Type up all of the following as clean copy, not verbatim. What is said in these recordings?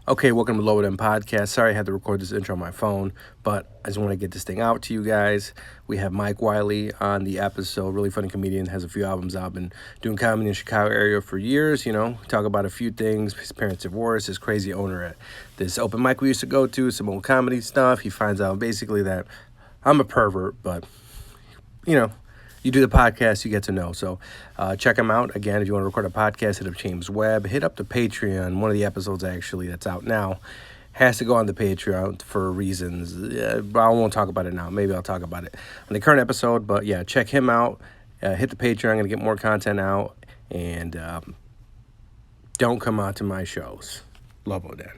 Okay, welcome to Lobo Podcast. Sorry I had to record this intro on my phone, but I just want to get this thing out to you guys. We have Mike Wiley on the episode. Really funny comedian, has a few albums out. Been doing comedy in the Chicago area for years, talk about a few things. His parents divorced, his crazy owner at this open mic we used to go to, some old comedy stuff. He finds out basically that I'm a pervert, but, you do the podcast, you get to know. So check him out. Again, if you want to record a podcast, hit up James Webb. Hit up the Patreon. One of the episodes, actually, that's out now has to go on the Patreon for reasons. I won't talk about it now. Maybe I'll talk about it on the current episode. But, yeah, check him out. Hit the Patreon. I'm going to get more content out. And don't come out to my shows. Lobo Den.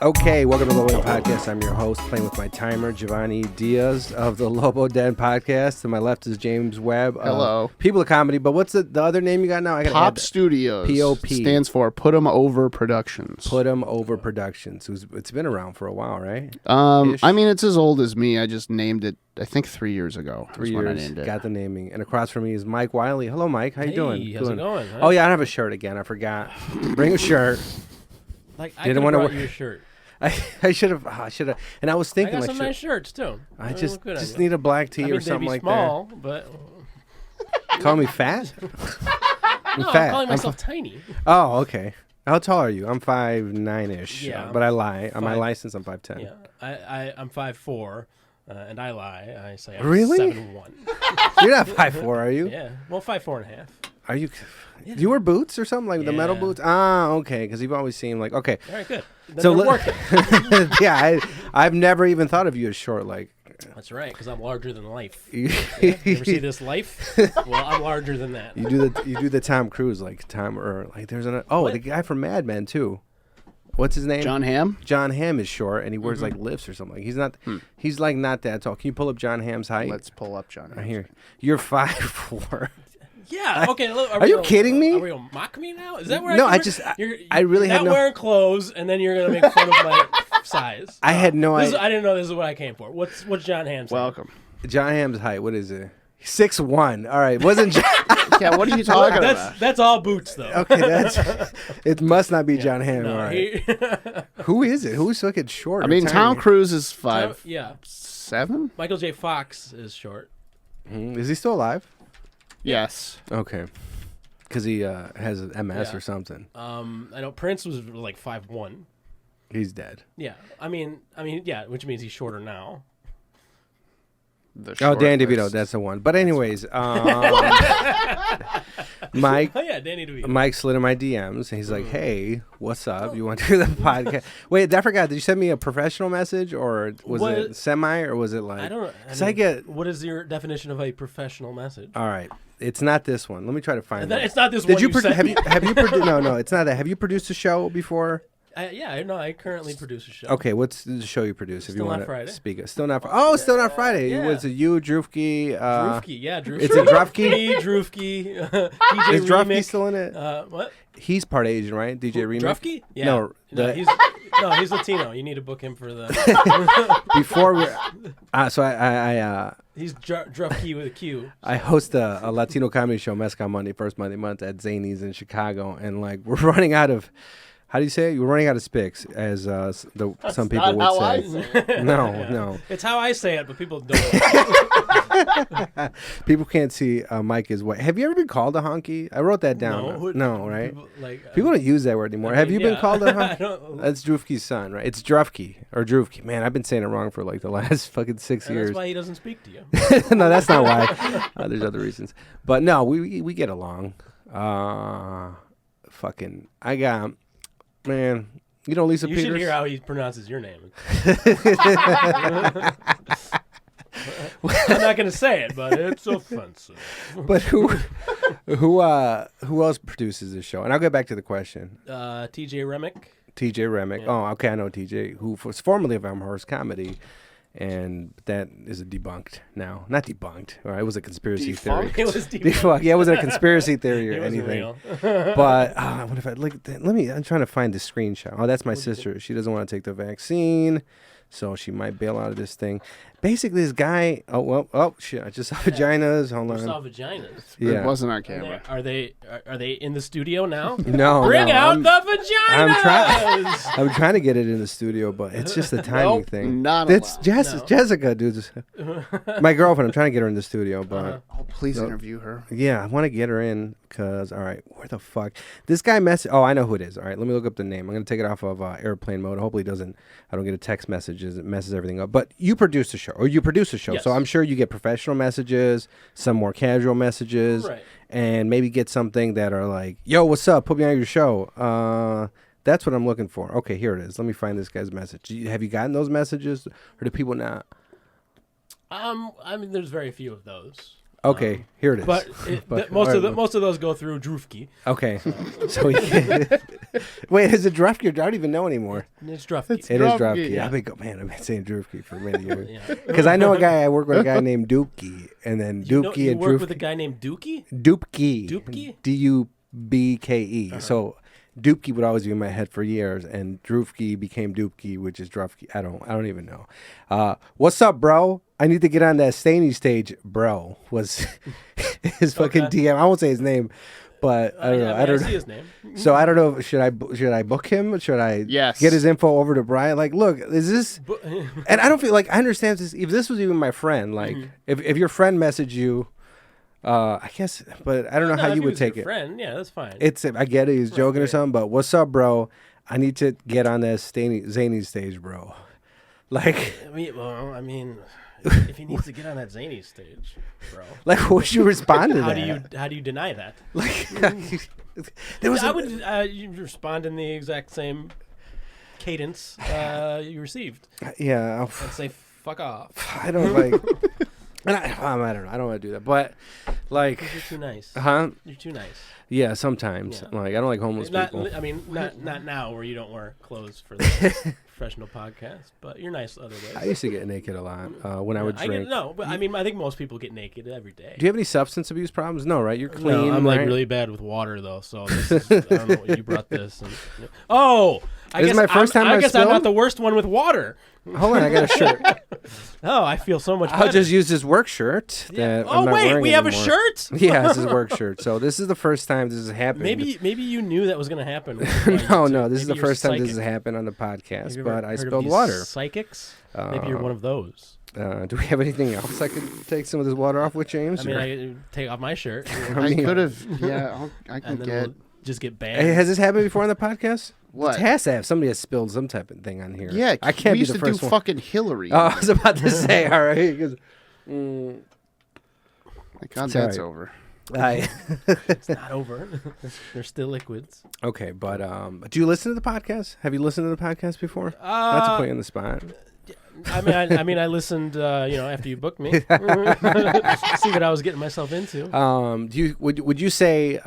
Okay, welcome to the Lobo Den Podcast. I'm your host, playing with my timer, Giovanni Diaz of the Lobo Den Podcast. To my left is James Webb. Hello. People of Comedy, but what's the other name you got now? I got Pop Studios. POP. Stands for Put 'em Over Productions. Put 'em Over Productions. It's been around for a while, right? I mean, it's as old as me. I just named it, I think 3 years ago. 3 when I years, named it. got the naming. And across from me is Mike Wiley. Hello, Mike. How you doing? How's it going? Huh? Oh, yeah, I don't have a shirt again. I forgot. Bring a shirt. Like, I Didn't want to wanna wear your shirt. I should have. And I was I thinking, got some nice shirts too. I They just look good on you. need a black tee I mean, or something they'd be like small, but that. Call me fat? no, fat. I'm calling myself tiny. Oh, okay. How tall are you? I'm 5'9"-ish. Yeah, but I lie. On my five- license, I'm 5'10". Yeah, I'm 5'4", and I lie. I say I'm Really? 7'1". You're not 5'4", are you? Yeah, well, 5'4.5". Are you? Yeah. You wear boots or something like the metal Yeah. boots? Ah, okay. Because you've always seemed like okay. All right, good. Then So they're working. yeah, I've never even thought of you as short. Like That's right, because I'm larger than life. you, You ever see this life? Well, I'm larger than that. you do the Tom Cruise like there's What? the guy from Mad Men too. What's his name? John Hamm? John Hamm is short and he wears like lifts or something. He's not. He's like not that tall. Can you pull up John Hamm's height? Let's pull up John I Hamm. hear you're 5'4". Yeah. Okay. Look, Are you kidding me? Are we gonna mock me now? Is that where No, you're I really not had no. wearing clothes, and then you're gonna make fun of my size. I had no This is, idea. I didn't know this is what I came for. What's John Hamm's? Welcome. John Hamm's height. What is it? 6'1". All right. Wasn't John. Yeah, what are you talking about? That's all boots though. Okay, it must not be John Hamm. No, all right. Who is it? Who's looking short? I or mean, tiny? Tom Cruise is 5'7". Yeah. Michael J. Fox is short. Is he still alive? Yes. Okay. Because he has an MS Yeah. or something. I know Prince was like 5'1". He's dead. Yeah. I mean, yeah, which means he's shorter now. The Oh, short Dan DeVito, list. that's the one. But anyways, Mike. Oh yeah, Danny DeVito. Mike slid in my DMs and he's like, "Hey, what's up? You want to do the podcast?" Wait, I forgot. Did you send me a professional message or was it semi or was it like? I don't know. Because I get. What is your definition of a professional message? All right, it's not this one. Let me try to find it. It's not this Did one you sent have me. you have you produced? No, it's not that. Have you produced a show before? Yeah, no, I currently produce a show. Okay, what's the show you produce? If Still you want Not to Friday. speak it. Still not. Still not Friday. Yeah. Was it you, Drufke? Drufke, yeah, Drufke. It's a Drufke? Me, Drufke, DJ Is Drufke Remix. still in it? What? He's part Asian, right? DJ Remix. Drufke? Yeah. No, he's Latino. You need to book him for the. before we. So I He's Drufke with a Q. I host a Latino comedy show, Mezcal Monday, first Monday month at Zany's in Chicago, and like we're running out of. How do you say it? You're running out of spics, as some people would how I say. say it. No. It's how I say it, but people don't. People can't see Mike is white. Have you ever been called a honky? I wrote that down. No, right? People don't use that word anymore. Have you been called a honky? That's Drufke's son, right? It's Drufke or Drufke. Man, I've been saying it wrong for like the last fucking 6 years. That's why he doesn't speak to you. No, that's not why. There's other reasons. But no, we get along. I got. Man, you know Lisa You Peters? should hear how he pronounces your name. I'm not going to say it, but it's offensive. But who else produces this show? And I'll get back to the question. TJ Remick. TJ Remick. Yeah. Oh, okay, I know TJ, who was formerly of Amherst Comedy, and that is debunked now. Not debunked. All right, it was a conspiracy theory. It was Defunct. Yeah, it wasn't a conspiracy theory or It wasn't anything. real. But what if I look? I'm trying to find the screenshot. Oh, that's my sister. She doesn't want to take the vaccine, so she might bail out of this thing. Basically, this guy. Oh shit! I just saw vaginas. Hold You on. saw vaginas. Yeah. It wasn't on And camera. Are they in the studio now? No, Bring no, out I'm- the vaginas. I'm trying to get it in the studio, but it's just the timing thing. Not It's allowed. No. Jessica, dude. My girlfriend. I'm trying to get her in the studio, but Oh, please No. interview her. yeah, I want to get her in because, all right, where the fuck? This guy Oh, I know who it is. All right, let me look up the name. I'm going to take it off of airplane mode. Hopefully I don't get a text messages. It messes everything up. But you produce the show, or you produce a show. Yes. So I'm sure you get professional messages, some more casual messages, Right. and maybe get something that are like, yo, what's up? Put me on your show. That's what I'm looking for. Okay, here it is. Let me find this guy's message. Have you gotten those messages, or do people not? I mean, there's very few of those. Okay, here it is. But, all right, most of those go through Drufke. Okay, so we can wait. Is it Drufke? I don't even know anymore. It's Drufke. It's- It is Drufke, Drufke. yeah. I've been saying Drufke for many years. Yeah. Because I know a guy. I work with a guy named Dupke, and then You Dupke and work with a Drufke. guy named Dookie? Dupke. Dupke? Dubke. So Dupke would always be in my head for years, and Drufke became Dupke, which is Drufke. I don't even know. What's up, bro? I need to get on that Staney stage, bro. Was his fucking Okay. DM? I won't say his name, but I don't know. I don't see know. his name. So I don't know. Should I book him? Should I Yes. get his info over to Brian? Like, look, is this? And I don't feel like I understand this. If this was even my friend, like, if your friend messaged you, I guess, but I don't know how if you he would was your take it. Friend, yeah, that's fine. It's I get it. He's joking or right. something, but what's up, bro? I need to get on that zany stage, bro. Like, I mean, if he needs to get on that zany stage, bro. like, what would you respond to How that? do you deny that? Like, there was I would you respond in the exact same cadence you received yeah. and say fuck off. I don't like. And I don't know. I don't want to do that, but like, You're too nice. huh? You're too nice. Yeah, sometimes. Yeah. Like, I don't like homeless people. I mean, not now where you don't wear clothes for the professional podcast, but you're nice other ways. I used to get naked a lot when I would drink. But I mean, I think most people get naked every day. Do you have any substance abuse problems? No, right? You're clean. No, I'm like right? really bad with water though, so this is, I don't know. You brought this. And, oh, I This is guess my first time I I guess I'm spilled? not the worst one with water. Hold on, I got a shirt. Oh, I feel so much better. I'll just use this work shirt. That Oh I'm not wait, wearing we have a anymore. shirt. Yeah, this is a work shirt. So this is the first time this has happened. Maybe you knew that was going to happen. no, this is the Maybe you're first time this has psychic. happened on the podcast. Have you But ever I heard of spilled these water. Psychics? Maybe you're one of those. Do we have anything else I could take some of this water off with, James? I mean, or- I take off my shirt, I I mean- could have. Yeah, I and can then get. we'll just get Hey, banned. has this happened before on the podcast? What? It has to have. Somebody has spilled some type of thing on here. Yeah, I can't we be used the to do first one. fucking Hillary. Oh, I was about to say, all right. 'Cause, Thank God sorry. that's over. It's not over. They're still liquids. Okay, but do you listen to the podcast? Have you listened to the podcast before? Not to put you on the spot. I mean, I listened. After you booked me, see what I was getting myself into. Would you say?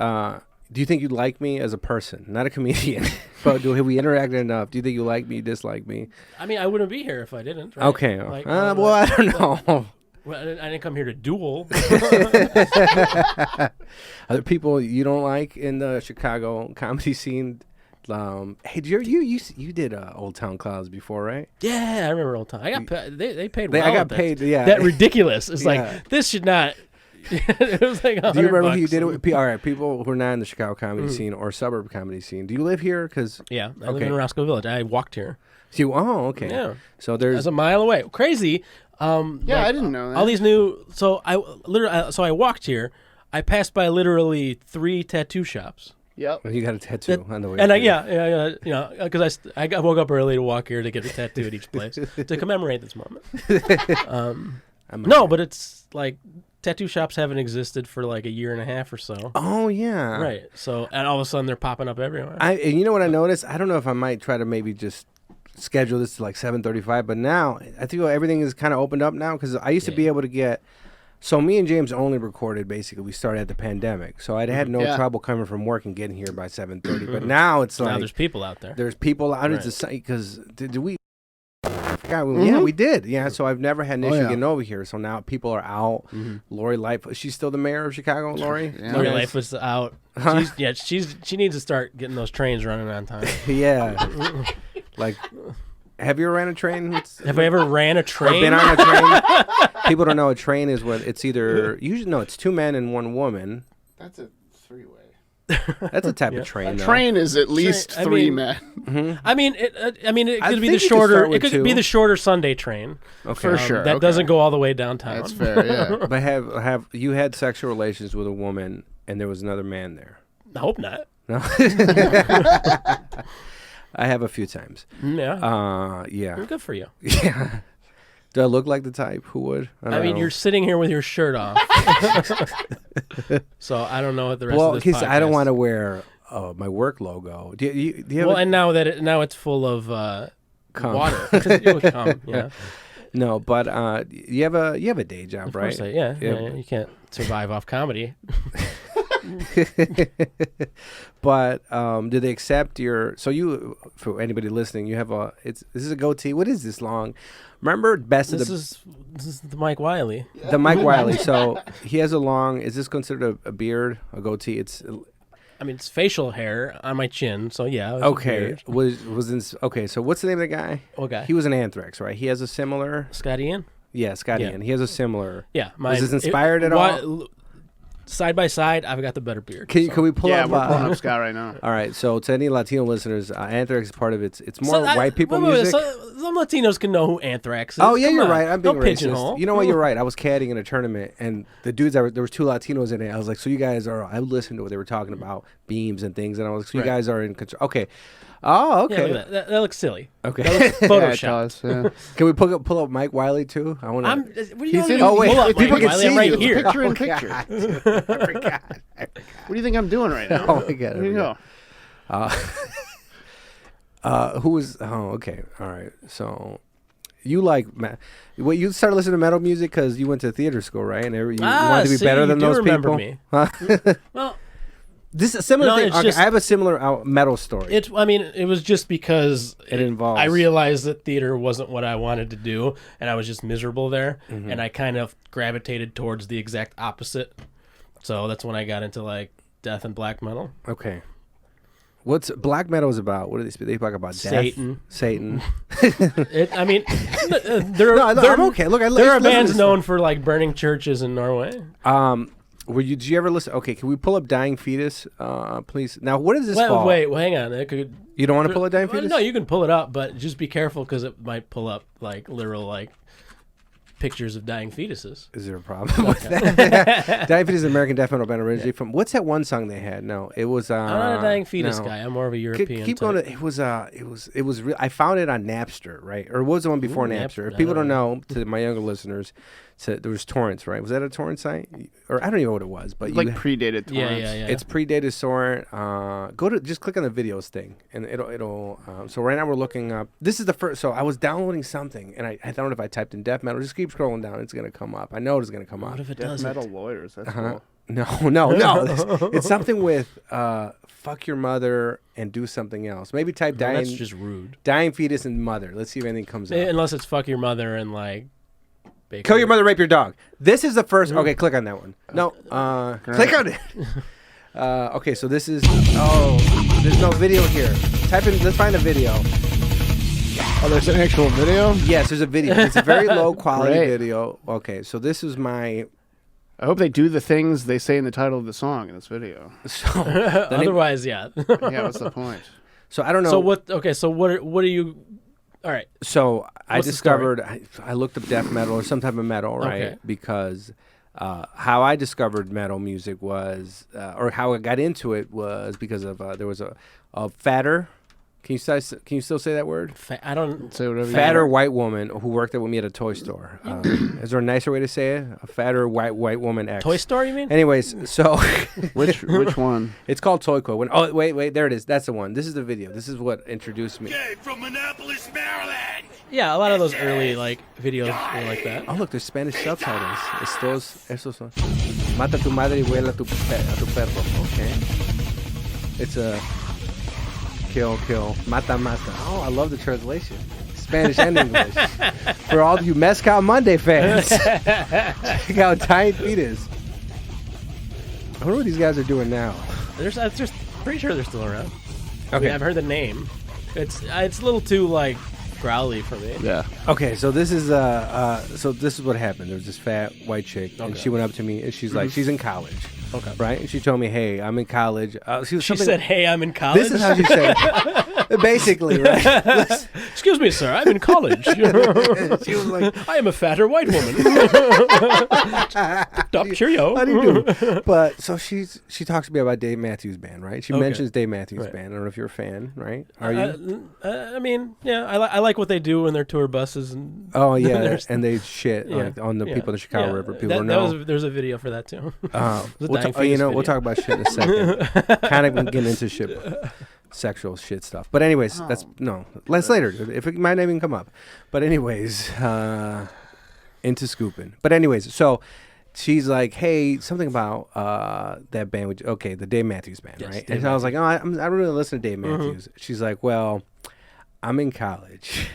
Do you think you like me as a person, not a comedian? But have we interacted enough? Do you think you like me, dislike me? I mean, I wouldn't be here if I didn't. Right? Okay. Like, Well, I don't know. Well, I didn't come here to duel. Other people you don't like in the Chicago comedy scene? Hey, you did Old Town Clouds before, right? Yeah, I remember old time. I got they paid. I Well got at paid. That. Yeah. That ridiculous. It's Yeah. like this should not. It was like $100. Do you remember who you did it with? All right, people who are not in the Chicago comedy scene or suburb comedy scene. Do you live here? Because Yeah, I live Okay. in Roscoe Village. I walked here. okay. Yeah. So That's there's a mile away. Crazy. Yeah, like, I didn't know that. all these new. So I walked here. I passed by literally 3 tattoo shops. Yep. you got a tattoo on the way. And here. because I woke up early to walk here to get a tattoo at each place to commemorate this moment. No, but it's like tattoo shops haven't existed for like a year and a half or so. Oh yeah. Right. So and all of a sudden they're popping up everywhere. And you know what I noticed? I don't know if I might try to maybe just schedule this to like 7:35, but now I think everything is kind of opened up now because I used to be able to get So me and James only recorded basically. We started at the pandemic, so I had no trouble coming from work and getting here by 7:30. But now it's like now there's people out there. There's people out at the site because did we? I forgot. Yeah, we did. Yeah, so I've never had an issue getting over here. So now people are out. Lori Lightfoot, she's still the mayor of Chicago. Lori. Lori Lightfoot's out. She needs to start getting those trains running on time. Yeah. Like. Have you ever ran a train? Have I ever ran a train? Been on a train? People don't know a train is what it's either. Usually, no, it's 2 men and 1 woman. That's a 3-way. That's a type of train. A train is at least 3 men. I mean, it could be the shorter. It could be the shorter Sunday train. Okay. For sure. That doesn't go all the way downtown. That's fair. Yeah. But have you had sexual relations with a woman and there was another man there? I hope not. No. I have a few times. Yeah. Yeah. Well, good for you. Yeah. Do I look like the type who would? I mean, you're sitting here with your shirt off. So I don't know what the rest of this podcast. I don't want to wear my work logo. Do you have and now it's full of water. It would come, yeah. No, but you have a day job, of right? Course yeah. You can't survive off comedy. But did they accept your? So you, for anybody listening, you have this is a goatee. What is this long? Remember This is the Mike Wiley. The Mike Wiley. So he has a long. Is this considered a beard, a goatee? It's facial hair on my chin. So yeah. Okay. Okay. So what's the name of the guy? Okay. He was an Anthrax, right? He has a similar. Scotty Ian. Yeah, Scotty Ian. He has a similar. Yeah. Was this inspired at all? Side by side, I've got the better beard. Can we pull up? Yeah, we're pulling up Scott right now. All right, so to any Latino listeners, Anthrax is part of it's more white people music. Some Latinos can know who Anthrax is. Oh yeah, you're right. I'm being racist. Pigeonhole. You know what? You're right. I was caddying in a tournament, and the dudes there was 2 Latinos in it. I was like, so you guys are. I listened to what they were talking about, beams and things, and I was like, so you guys are in control. Okay. Oh, okay. Yeah, that looks silly. Okay. That looks Photoshop. Yeah. Can we pull up Mike Wiley too? I want to. What do you wait, pull up people Mike can Wiley? see I'm right you. here. Picture in picture. I forgot. What do you think I'm doing right now? Oh my god. There you go. Who was? Oh, okay. All right. So, you you started listening to metal music because you went to theater school, right? And you wanted to be better than those people. Me. Well, this is a similar thing. Okay, I have a similar metal story. It was just because it involves. I realized that theater wasn't what I wanted to do, and I was just miserable there, and I kind of gravitated towards the exact opposite. So that's when I got into like death and black metal. Okay. What's black metal is about? What do they talk about? Satan. Death? Satan. I'm okay. Look, there are bands known for like burning churches in Norway. Did you ever listen? Okay, can we pull up Dying Fetus, please? Now, what is this fall? Wait, hang on. You don't want to pull up Dying Fetus? No, you can pull it up, but just be careful because it might pull up like literal like pictures of dying fetuses. Is there a problem with that? Dying Fetus is an American death metal band originally from. What's that one song they had? No, it was. I'm not a Dying Fetus guy. I'm more of a European. Keep going. It was real. I found it on Napster, right? Or what was the one before Napster? If people don't know, to my younger listeners, there was torrents, right? Was that a torrent site? Or I don't even know what it was, but predated torrents. Yeah. It's predated torrent. Just click on the videos thing, and it'll. So right now we're looking up. This is the first. So I was downloading something, and I don't know if I typed in death metal. Just keep scrolling down. It's gonna come up. I know it's gonna come up. What if it Death doesn't? metal lawyers. That's cool. No. It's something with fuck your mother and do something else. Maybe type dying. That's just rude. Dying fetus and mother. Let's see if anything comes up. Unless it's fuck your mother and like. Kill your mother, rape your dog. This is the first. Okay, click on that one. No, click on it. Okay, so this is. Oh, there's no video here. Type in. Let's find a video. Oh, there's an actual video? Yes, there's a video. It's a very low quality video. Okay, so this is my. I hope they do the things they say in the title of the song in this video. So otherwise, yeah. Yeah, what's the point? So I don't know. So what? Okay, so what are you? All right. So I discovered. I looked up death metal or some type of metal, right? Okay. Because how I discovered metal music was, or how I got into it was because of there was a fatter Can you still say that word? I don't Say whatever. Fatter white woman who worked with me at a toy store. Is there a nicer way to say it? A fatter white woman X. Toy Story, you mean? Anyways, so Which one? it's called Toyco. Oh wait, there it is. That's the one. This is the video. This is what introduced me. From Annapolis, Maryland. Yeah, a lot of those early like videos were like that. Oh look, there's Spanish subtitles. Esos son. Mata tu madre y vuela a tu perro. Okay. It's a kill, mata. Oh, I love the translation. Spanish and English. For all you Mezcal Monday fans, check out Giant Fetus. I wonder what these guys are doing now. I'm just pretty sure they're still around. Okay. I mean, I've heard the name. It's a little too like growly for me. Yeah. Okay, so this is what happened. There was this fat white chick, and she went up to me, and she's like, she's in college. Okay. Right? And she told me, hey, I'm in college. She said, hey, I'm in college? This is how she said it. Basically, right? Excuse me, sir, I'm in college. She was like, I am a fatter white woman. Cheerio. how do you do? But so she talks to me about Dave Matthews Band, right? She mentions Dave Matthews Band. I don't know if you're a fan, right? Are you? I mean, yeah, I like what they do in their tour buses. And Oh, yeah, and they shit on the people in the Chicago River. People know. There's a video for that, too. We'll talk about shit in a second. Kind of getting into shit, sexual shit stuff. But anyways, that's later. If it might not even come up. But anyways, into scooping. But anyways, so she's like, hey, something about that band. The Dave Matthews Band, yes, right? Dave And so I was like, I don't really listen to Dave Matthews. She's like, well, I'm in college.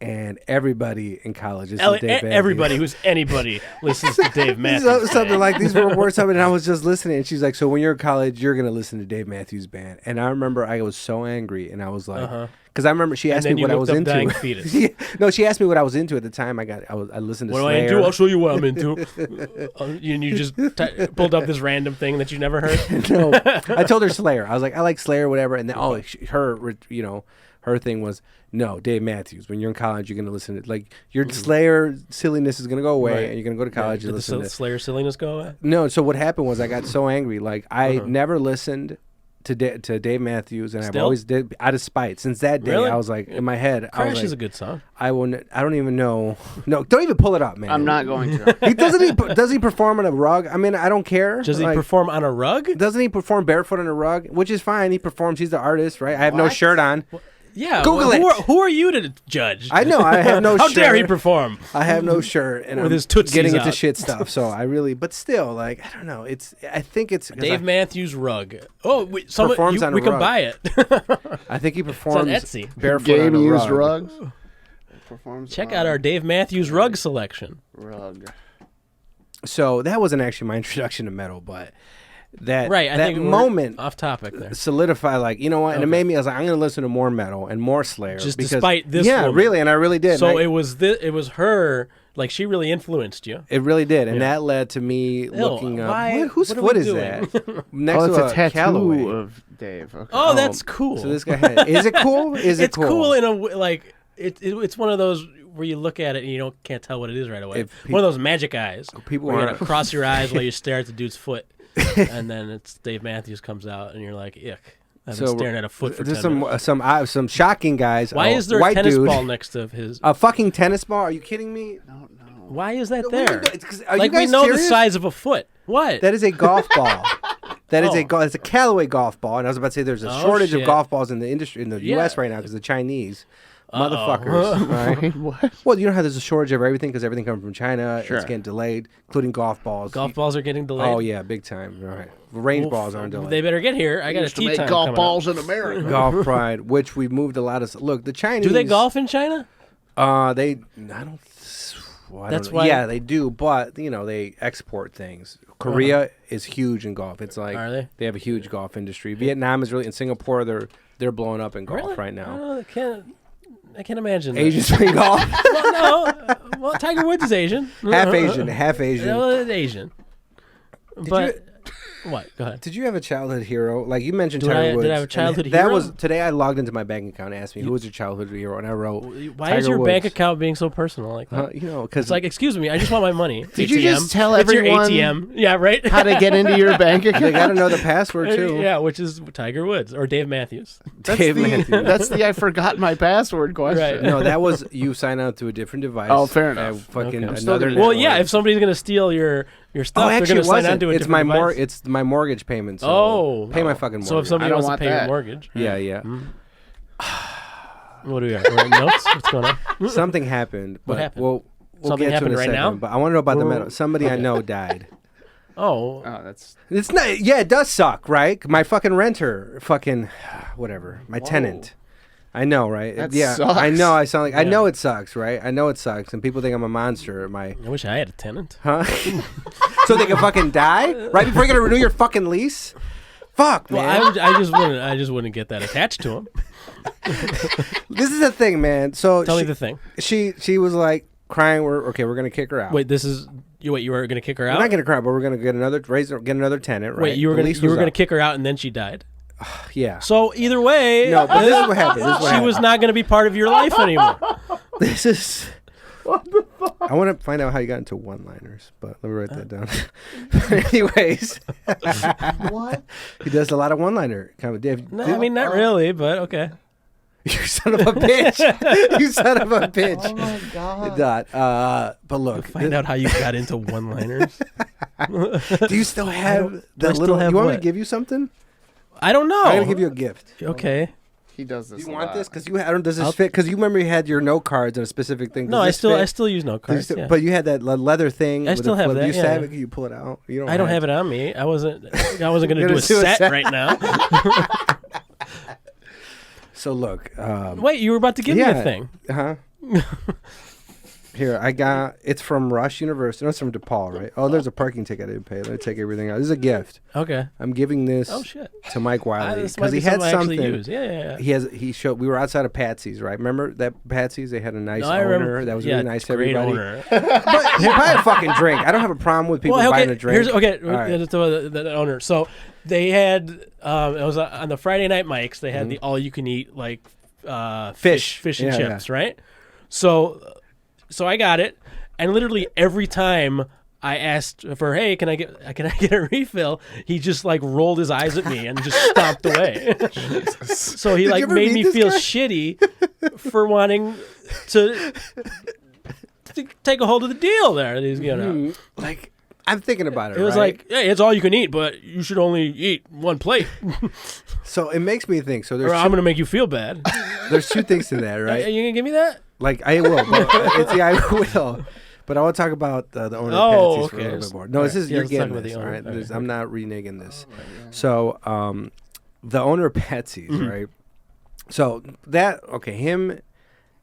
And everybody in college is Dave Matthews. Everybody who's anybody listens to Dave Matthews. Something like these were words something, and I was just listening. And she's like, "So when you're in college, you're gonna listen to Dave Matthews Band." And I remember I was so angry, and I was like, because I remember she asked me what I was into. No, she asked me what I was into at the time. I listened to What Slayer. am I into? I'll show you what I'm into. And you just pulled up this random thing that you never heard. No, I told her Slayer. I was like, I like Slayer, whatever. And then her thing was, no, Dave Matthews. When you're in college, you're going to listen to, like, your Slayer silliness is going to go away, and you're going to go to college and listen to Slayer silliness go away? No, so what happened was I got so angry. Like, I never listened to Dave Matthews, and I've always did out of spite. Since that day, I was like, in my head, I was Crash like, is a good song. I don't even know. No, don't even pull it up, man. I'm not going to. Does he perform on a rug? I mean, I don't care. Does he perform on a rug? Doesn't he perform barefoot on a rug? Which is fine. He performs. He's the artist, right? I have no shirt on. Yeah, Google it. Who are you to judge? I know. I have no How shirt. dare he perform? I have no shirt, and With I'm his tootsies getting into out. shit stuff. So but still, like, I don't know. I think it's Dave Matthews rug. Oh, we Performs on a can rug. buy it. I think he performs Etsy. barefoot Game on a used rug. rugs. Performs Check out our Dave Matthews rug selection. rug. So that wasn't actually my introduction to metal, but that I think we're moment off topic there. solidified, like, you know what? And it made me. I was like, I'm going to listen to more metal and more Slayer. Just because, despite this yeah, woman. really, and I really did. So it was her. Like, she really influenced you. It really did, and that led to me looking up. Whose what are foot we is doing? that? Next It's to a tattoo Callaway. of Dave. Okay. Oh, that's cool. So this guy had. Is it cool? Is it it's cool in a like. It's one of those where you look at it and you can't tell what it is right away. One of those magic eyes. People where you aren't- gotta cross your eyes while you stare at the dude's foot, and then it's Dave Matthews comes out and you're like, ick. I've been staring at a foot for 10 minutes. some shocking guys. Why is there a white tennis dude, ball next to his? a fucking tennis ball? Are you kidding me? No. Why is that What are you there? doing? Are Like, you we guys know serious? the size of a foot. What? That is a golf ball. That is Oh. it's a Callaway golf ball, and I was about to say there's a shortage of shit. golf balls in the industry in the U.S. right now because the Chinese motherfuckers. Right? What? Well, you know how there's a shortage of everything because everything comes from China. Sure. It's getting delayed, including golf balls. Golf balls are getting delayed. Oh yeah, big time. Right. Range balls aren't delayed. They better get here. I got a Used to tea make time golf coming balls in America. Golf Pride, which we moved a lot of. Look, the Chinese. Do they golf in China? I don't. Well, I That's don't know. why- Yeah, they do, but they export things. Korea is huge in golf. It's like Are they? They have a huge golf industry. Vietnam is really in Singapore. They're blowing up in golf Really? right now. Oh, I can't imagine. that. Asians play golf. Well, Tiger Woods is Asian. half Asian, half Asian. Well, it's Asian. But What? Go ahead. Did you have a childhood hero? Like you mentioned Did Tiger Woods. I have a childhood That hero? was today. I logged into my bank account and asked me who was your childhood hero, and I wrote. Why Tiger is your Woods. bank account being so personal like that? Because It's like, excuse me, I just want my money. Did you just tell it's everyone your ATM? Yeah, right. how to get into your bank account? they got to know the password too. Yeah, which is Tiger Woods or Dave Matthews. Dave Matthews. That's the I forgot my password question. Right. No, that was you sign out to a different device. Oh, fair enough. Fucking Okay. another. gonna- Well, network. yeah, if somebody's gonna steal your stuff, they're actually, gonna it sign wasn't. on to a It's different my device. It's my mortgage payment. So Oh, pay my fucking mortgage. So if somebody I don't wants to want pay your that. mortgage, yeah. what do we got? We're writing notes. What's going on? Something happened. But What happened? We'll Something get to it happened in a right second. now? But I want to know about the Well, metal. Somebody I know died. Oh, Oh, that's It's not. Yeah, it does suck, right? My fucking renter, fucking whatever. My tenant. I know, right? That yeah, sucks. I know. I sound like I Yeah. know it sucks, right? I know it sucks, and people think I'm a monster. My I wish I had a tenant. huh? So they can fucking die right before you're gonna renew your fucking lease. Fuck, man. Well, I just wouldn't get that attached to him. This is the thing, man. So Tell me the thing. she was like crying. We're gonna kick her out. Wait, you were gonna kick her we're out? not gonna cry, but we're gonna get another tenant, right? Wait, you were The gonna lease was up. kick her out and then she died. Yeah. So either way, No, but this is what happened. she was not gonna be part of your life anymore. This is. What the fuck? I want to find out how you got into one-liners, but let me write that down. Anyways, what? he does a lot of one-liner. Dave, No, I mean not really, but okay. you son of a bitch! You son of a bitch! Oh my god. But look, Find out how you got into one-liners. do you still have do I that still little? have You want me what? to give you something? I don't know. I'm gonna give you a gift. Okay. He does this. Do you a want lot. this? Because you, I don't. Does this I'll- fit? Because you remember you had your note cards and a specific thing. No, Does I this still fit? use note Do you cards. still- Yeah. But you had that leather thing. I with still the have flip. that, You yeah. said you pull it out. You don't. I don't have it on me. I wasn't gonna do a set right now. So look. Wait, you were about to give me a yeah. thing. Huh? Here, I got. It's from Rush University. No, it's from DePaul, right? Oh, there's a parking ticket I didn't pay. Let me take everything out. This is a gift. Okay. I'm giving this Oh shit. to Mike Wiley This might because be he had something I actually something. use. Yeah. He showed. We were outside of Patsy's, right? Remember that Patsy's? They had a nice No, I owner remember. that was Yeah, really nice to great everybody. owner. But he buy a fucking drink. I don't have a problem with people Well, buying okay. a drink. Here's okay. All right. Let's talk about the owner. So they had it was on the Friday night mics. They had the all you can eat like fish and Yeah, chips, right? So I got it, and literally every time I asked for, hey, can I get a refill? He just like rolled his eyes at me and just stomped away. So he Did you like ever made meet me this feel guy? shitty for wanting to take a hold of the deal there. That he's giving out. Like I'm thinking about it. It was right? like, hey, it's all you can eat, but you should only eat one plate, So it makes me think. So or I'm gonna make you feel bad. there's two things to that, Are right? you gonna give me that? Like I will. But I will. But I want to talk about the owner Oh, of Patsy's for a okay. little bit more. No, this is Yeah, you're let's talk getting about the this. All owner. right, Okay. I'm not reneging this. So the owner of Patsy's, Mm-hmm. right? So him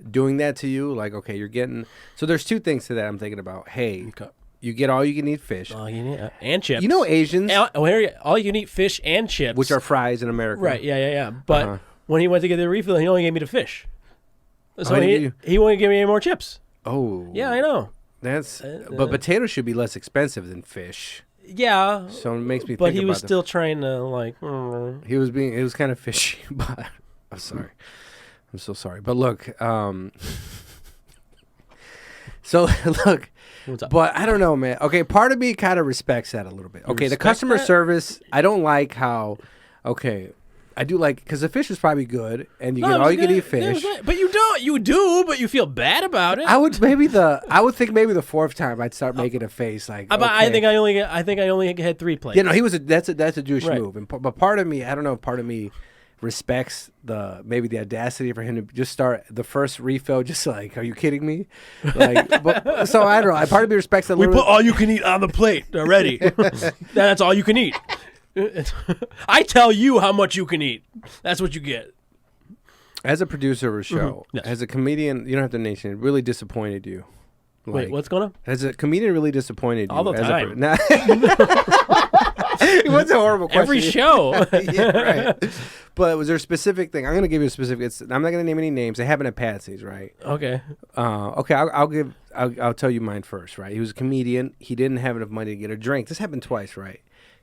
doing that to you, like okay, you're getting. So there's two things to that I'm thinking about. Hey, Okay. you get all you can eat fish. All you need and chips. You know Asians, all you can eat fish and chips, which are fries in America, right. Yeah. But Uh-huh. when he went to get the refill, he only gave me the fish. So he gave you- he won't give me any more chips. Oh, Yeah, I know. That's but potatoes should be less expensive than fish. Yeah, So it makes me. but think he about was still trying to like. He was being. It was kind of fishy, but I'm sorry. I'm so sorry. But look. So look. What's up? But I don't know, man. Okay, part of me kind of respects that a little bit. Okay, the respect customer that? service. I don't like how. Okay, I do like because the fish is probably good, and you No, get it was all you can good. eat It was fish. good. But you don't. You do, but you feel bad about it. I would think maybe the fourth time I'd start making a face like. But okay. I think I only had 3 plates. Yeah, no, he was. That's a Jewish Right. move, but part of me, I don't know. Part of me respects the audacity for him to just start the first refill. Just like, are you kidding me? Like, but, so I don't know. Part of me respects that. We little put all you can eat on the plate already. That's all you can eat. I tell you how much you can eat. That's what you get. As a producer of a show, Yes. as a comedian, you don't have to nation. It really disappointed you. Wait, what's going on? As a comedian, really disappointed you All the as time. It was a horrible question. Every show. Yeah, right. But was there a specific thing? I'm going to give you a specific. I'm not going to name any names. They happen at Patsy's, right? Okay. Okay, I'll tell you mine first, right? He was a comedian. He didn't have enough money to get a drink. This happened twice, right?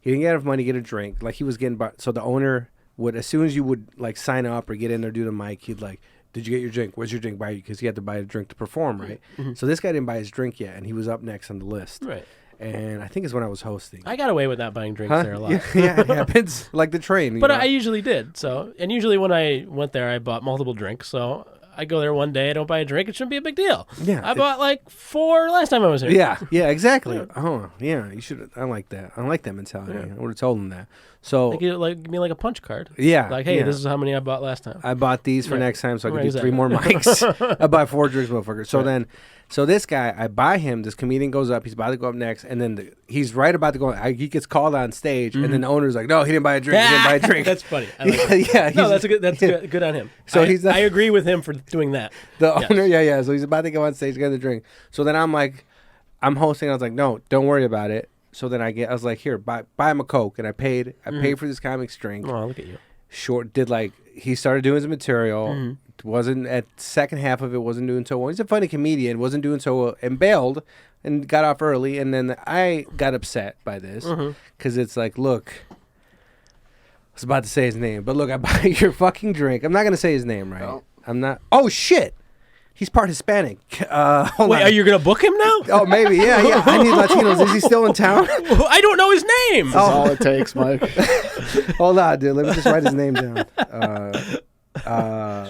He didn't get enough money to get a drink. Like he was getting, so the owner would, as soon as you would like sign up or get in there, do the mic, he'd like, did you get your drink? Where's your drink? Buy, because he had to buy a drink to perform, right? So this guy didn't buy his drink yet, and he was up next on the list. Right. And I think it's when I was hosting. I got away with not buying drinks there a lot. Yeah, it happens. Like the train. you But know? I usually did. So, and usually when I went there, I bought multiple drinks. So I go there one day, I don't buy a drink. It shouldn't be a big deal. Yeah, I bought like 4 last time I was here. Yeah, exactly. Oh, yeah, you should. I like that. I like that mentality. I would have told him that. So, Like, give me like a punch card. yeah. Like, hey, yeah. this is how many I bought last time. I bought these for Right. next time so I could Right, do 3 more mics. I buy 4 drinks, motherfucker. So then, so this guy, I buy him, this comedian goes up, he's about to go up next, and then he's right about to go, he gets called on stage, and then the owner's like, no, he didn't buy a drink, he didn't buy a drink. That's funny. I like that. Yeah. No, that's good on him. So I agree with him for doing that. The Yes. owner, yeah. So he's about to go on stage, get the drink. So then I'm like, I'm hosting. I was like, no, don't worry about it. So then I was like, here, buy him a Coke, and I paid for this comic's drink. Oh, look at you. He started doing his material. Wasn't at second half of it. Wasn't doing so well. He's a funny comedian. Wasn't doing so well, and bailed and got off early. And then I got upset by this because it's like, look. I was about to say his name, but look, I buy your fucking drink. I'm not gonna say his name, right? No. I'm not. Oh shit. He's part Hispanic. Hold Wait, on. are you gonna book him now? Oh, maybe. Yeah. I need Latinos. Is he still in town? I don't know his name. That's all it takes, Mike. Hold on, dude. Let me just write his name down.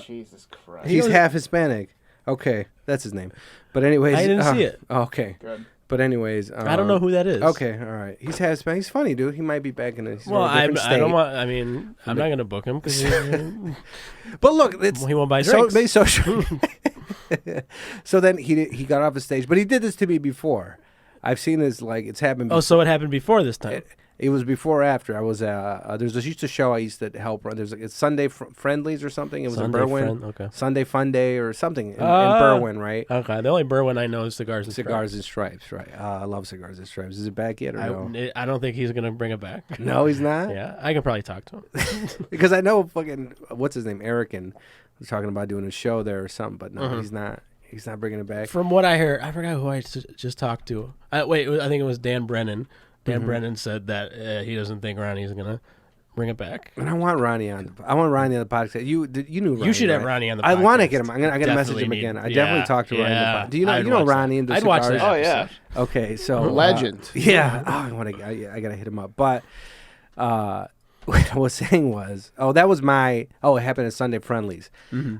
Jesus Christ. He's half Hispanic. Okay, that's his name. But anyways, I didn't see it. Okay. Good. But anyways, I don't know who that is. Okay, all right. He's half Hispanic. He's funny, dude. He might be back in a, Well, a different state. I don't want. I mean, I'm not gonna book him because But look, it's he won't buy drinks. So then he got off the stage, but he did this to me before. I've seen this, like, it's happened. Oh, so it happened before this time. It was before or after. I was there's a show I used to help run. It's Sunday Friendlies or something. It was Sunday in Berwyn. Okay. Sunday Fun Day or something in Berwyn, right? Okay. The only Berwyn I know is Cigars and Cigars and Stripes, right? I love Cigars and Stripes. Is it back yet or no? I don't think he's gonna bring it back. No, he's not. Yeah, I can probably talk to him. Because I know fucking what's his name, Erican, was talking about doing a show there or something, but no, he's not. He's not bringing it back. From what I heard, I forgot who I just talked to. I think it was Dan Brennan. Dan Brennan said that he doesn't think Ronnie's gonna bring it back. And I want Ronnie on. I want Ronnie on the podcast. You knew Ronnie. You should have right? Ronnie on the podcast. I want to get him. I'm gonna message Definitely him need- again. I yeah, definitely talked to Ronnie. yeah. Do you know I'd you know watch Ronnie that. and the I'd watch cigars? that. Oh, yeah. Okay, so Legend. Yeah. Oh, I gotta hit him up. But what I was saying was, that was it happened at Sunday Friendlies.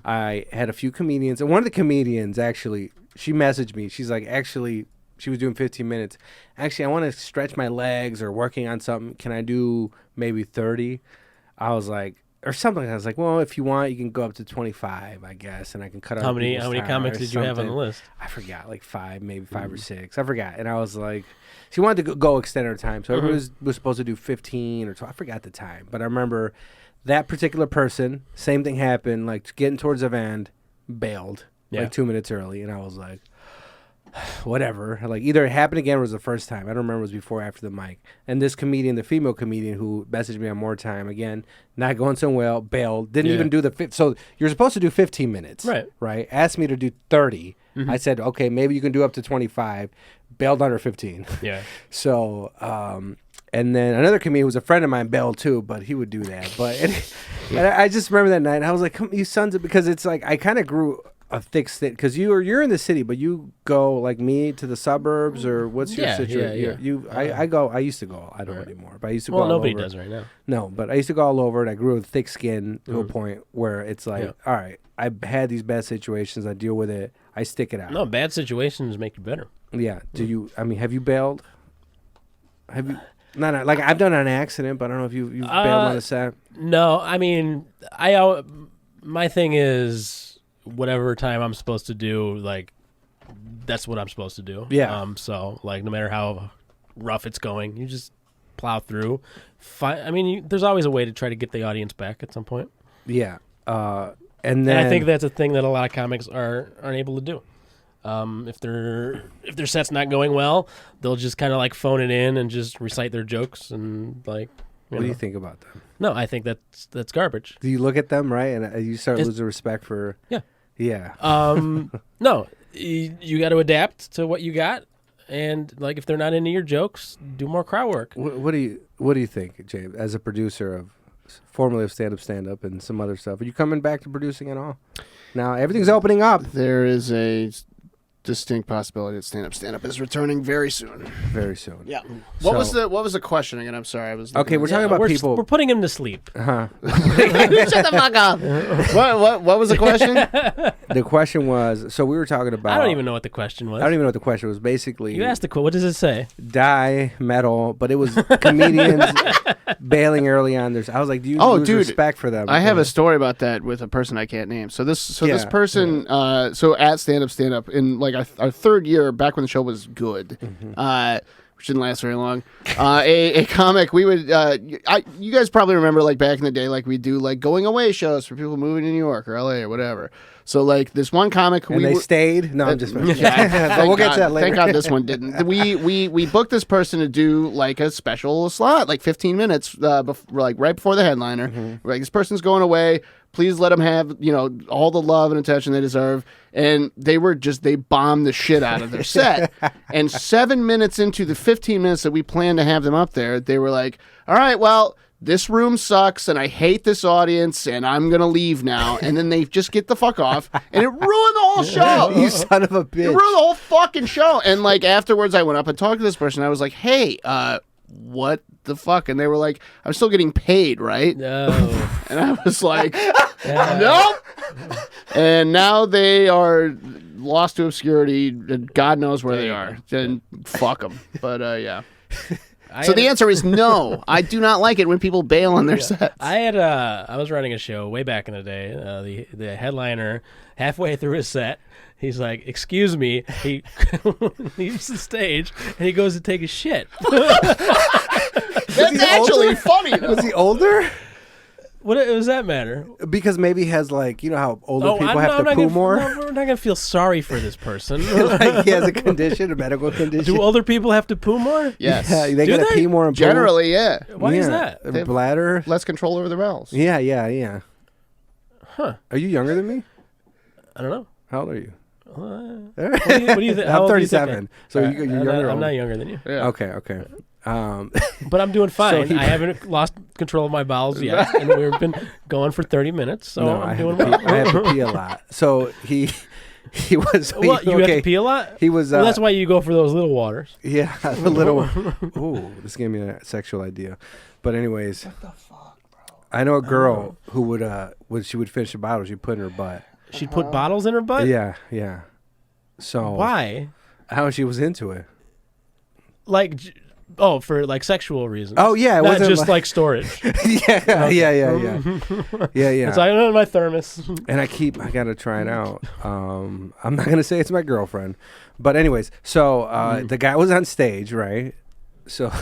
I had a few comedians, and one of the comedians actually, she messaged me. She's like, actually, she was doing 15 minutes. Actually, I want to stretch my legs or working on something. Can I do maybe 30? I was like, or something. I was like, well, if you want, you can go up to 25, I guess, and I can cut out. How many people's time comics or did you have on the something. list? I forgot, like 5, maybe 5 or 6. I forgot, and I was like, she wanted to go extend her time, so everyone was supposed to do 15 or 12. I forgot the time, but I remember that particular person. Same thing happened, like getting towards the end, bailed like 2 minutes early, and I was like, whatever. Like either it happened again or it was the first time. I don't remember if it was before or after the mic. And this comedian, the female comedian who messaged me on More Time, again, not going so well, bailed, didn't even do the so you're supposed to do 15 minutes. Right. Asked me to do 30. I said, okay, maybe you can do up to 25. Bailed under 15. Yeah. So, and then another comedian who was a friend of mine bailed too, but he would do that. But and I just remember that night, and I was like, come, you sons of, because it's like, I kind of grew a thick skin, because you're in the city, but you go like me to the suburbs, or what's your situation? I used to go. I don't anymore, but I used to go. Well, all nobody over. does right now. No, but I used to go all over, and I grew a thick skin to a point where it's like, all right, I've had these bad situations, I deal with it, I stick it out. No, bad situations make you better. Yeah. Do you? I mean, have you bailed? Have you? No, like I've done an accident, but I don't know if you've bailed on a set. No, I mean, my thing is whatever time I'm supposed to do, like that's what I'm supposed to do. Yeah. So like no matter how rough it's going, you just plow through. I mean, there's always a way to try to get the audience back at some point. Yeah. And then I think that's a thing that a lot of comics aren't able to do. If their set's not going well, they'll just kind of like phone it in and just recite their jokes and like. What do you think about them? No, I think that's garbage. Do you look at them right and you start losing respect for? Yeah. Yeah. No, you got to adapt to what you got, and like if they're not into your jokes, do more crowd work. What do you think, James, as a producer of formerly of stand up and some other stuff? Are you coming back to producing at all? Now everything's opening up. There is a distinct possibility that stand up is returning very soon. Very soon. Yeah. What was the question again? I'm sorry, I was okay. We're talking about people. We're putting him to sleep. Uh-huh. Shut the fuck up. What was the question? The question was, so we were talking about. I don't even know what the question was. I don't even know what the question was. Basically, you asked the question. What does it say? Die metal, but it was comedians bailing early on. I was like, do you lose respect for them? I have a story about that with a person I can't name. So this person, so at stand up in like our third year back when the show was good, which didn't last very long. A comic we would, you guys probably remember like back in the day, like we do like going away shows for people moving to New York or LA or whatever. So like this one comic, and they stayed. No, I'm just. We'll get to that later. Thank God this one didn't. We booked this person to do like a special slot, like 15 minutes, right before the headliner. Like this person's going away. Please let them have all the love and attention they deserve. And they bombed the shit out of their set. And 7 minutes into the 15 minutes that we planned to have them up there, they were like, "All right, well, this room sucks and I hate this audience and I'm going to leave now." And then they just get the fuck off and it ruined the whole show. You son of a bitch. It ruined the whole fucking show. And like afterwards I went up and talked to this person. I was like, "Hey, what the fuck?" And they were like, "I'm still getting paid, right?" No. And I was like, "Nope." And now they are lost to obscurity and God knows where they are. And fuck them. But yeah. So the answer is no. I do not like it when people bail on their sets. I was running a show way back in the day. The headliner, halfway through his set, he's like, "Excuse me." He leaves the stage and he goes to take a shit. That's actually funny, though. Was he older? What does that matter? Because maybe he has like, how older people have to poo more? No, we're not going to feel sorry for this person. Like he has a condition, a medical condition. Do older people have to poo more? Yes. Yeah, they got to pee more and poo. Generally, yeah. Why is that? Their bladder. Less control over their bowels. Yeah. Huh. Are you younger than me? I don't know. How old are you? What do you think? I'm 37. So you're younger. I'm not younger than you. Yeah. Okay. But I'm doing fine. So I haven't lost control of my bowels yet, and we've been going for 30 minutes, so I'm doing well. I have to pee a lot. So he was. Well, you have to pee a lot? He was. Well, that's why you go for those little waters. Yeah, a little. Ooh, this gave me a sexual idea. But anyways, What the fuck, bro? I know a girl who would when she would finish a bottle, she'd put in her butt. She'd put bottles in her butt? Yeah. So why? How she was into it? Like, for like sexual reasons. Oh yeah, it not wasn't just like storage. Yeah. It's like in my thermos. And I gotta try it out. I'm not gonna say it's my girlfriend, but anyways, so the guy was on stage, right? So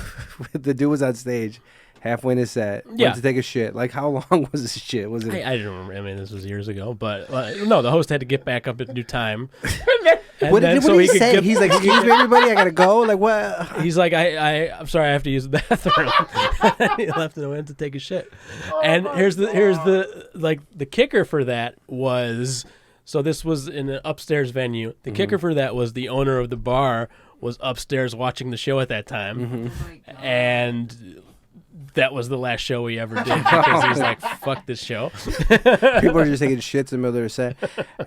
the dude was on stage, halfway in his set, went to take a shit. Like, how long was this shit? Was it? I don't remember. I mean, this was years ago, but no, the host had to get back up at new time. What did he say? He's like, "Excuse me, everybody, I gotta go." Like, what? He's like, I'm sorry, I have to use the bathroom. He left and went to take a shit. And here's the kicker for that was, so this was in an upstairs venue. The kicker for that was the owner of the bar was upstairs watching the show at that time, and that was the last show we ever did because he's like, "Fuck this show." People are just taking shits in the middle of their set.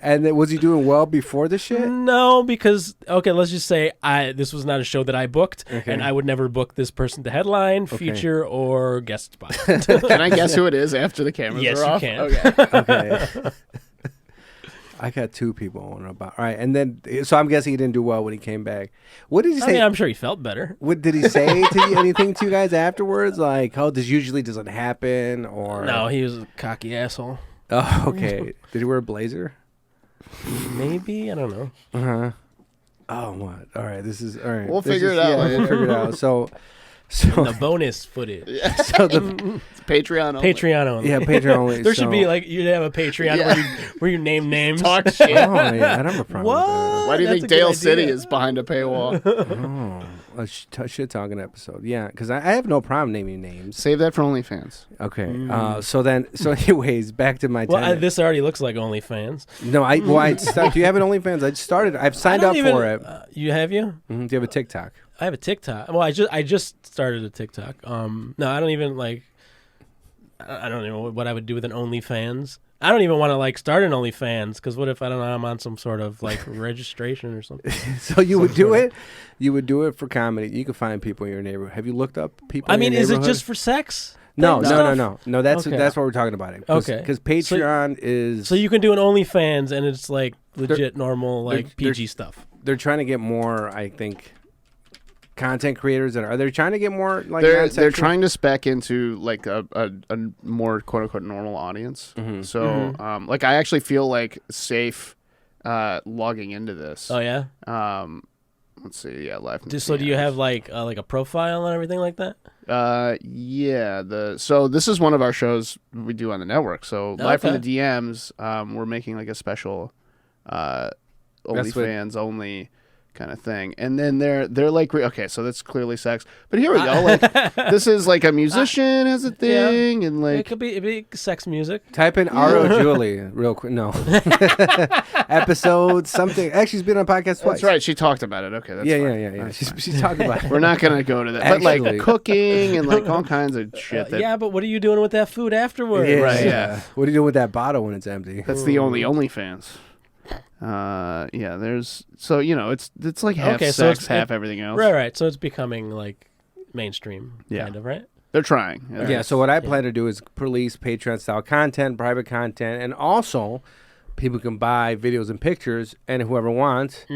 And then, was he doing well before the shit? No, because let's just say this was not a show that I booked, and I would never book this person to headline, feature, or guest spot. Can I guess who it is after the cameras are off? Yes, you can. Okay. I got two people I want to know about. All right, and then so I'm guessing he didn't do well when he came back. What did he say? I mean, I'm sure he felt better. What did he say to you, anything to you guys afterwards? Like, "Oh, this usually doesn't happen," or no, he was a cocky asshole. Oh, okay. Did he wear a blazer? Maybe, I don't know. Uh huh. Oh, what? All right, this is all right. We'll figure it out. We'll figure it out. So So The bonus footage. so the It's Patreon only. Patreon only. yeah, Patreon only. There should so- be like you'd have a Patreon where you name names. Talk shit. Oh yeah, I don't have a problem What? Why do you That's think a good Dale City idea. is behind a paywall? with that. Oh, a shit talking episode. Yeah, because I have no problem naming names. Save that for OnlyFans. Okay. So anyways, back to my Well, tenant. this already looks like OnlyFans. No, do you have an OnlyFans? I started. I've signed up for it. You have you? Do you have a TikTok? I have a TikTok. Well, I just started a TikTok. No, I don't even like. I don't know what I would do with an OnlyFans. I don't even want to like start an OnlyFans because what if I don't know I'm on some sort of like registration or something? So you would do it. You would do it for comedy. You could find people in your neighborhood. Have you looked up people? I in mean, your is it neighborhood? just for sex? No. stuff? No. That's Okay. what we're talking about. Okay. Because Patreon is. So you can do an OnlyFans and it's like legit normal like they're- PG stuff. They're trying to get more. I think. Content creators that are they trying to get more like They're non-sexual? trying to spec into like a more quote unquote normal audience. So like I actually feel like safe logging into this. Oh yeah. Let's see. Yeah, live. from So do you have like a profile and everything like that? Yeah. So this is one of our shows we do on the network. So live from Okay. the DMs. We're making like a special OnlyFans only kind of thing, and then they're like okay, so that's clearly sex. But here we go. Like this is like a musician has a thing, and It like could be sex music. Type in R.O. Julie real quick. No. Episode something. Actually, she's been on a podcast twice. that's right. She talked about it. Okay, that's fine. Yeah. That's fine. She's talking about it. We're not gonna go to that, but Actually- like cooking and like all kinds of shit. That, Yeah, but what are you doing with that food afterwards? Yeah, Right, yeah. What do you do with that bottle when it's empty? That's the only OnlyFans. Yeah. There's so it's like half Okay, so sex, it's- half everything else. Right. So it's becoming like mainstream, Yeah. kind of, right? They're trying. Yeah, so what I plan to do is release Patreon-style content, private content, and also people can buy videos and pictures, and whoever wants,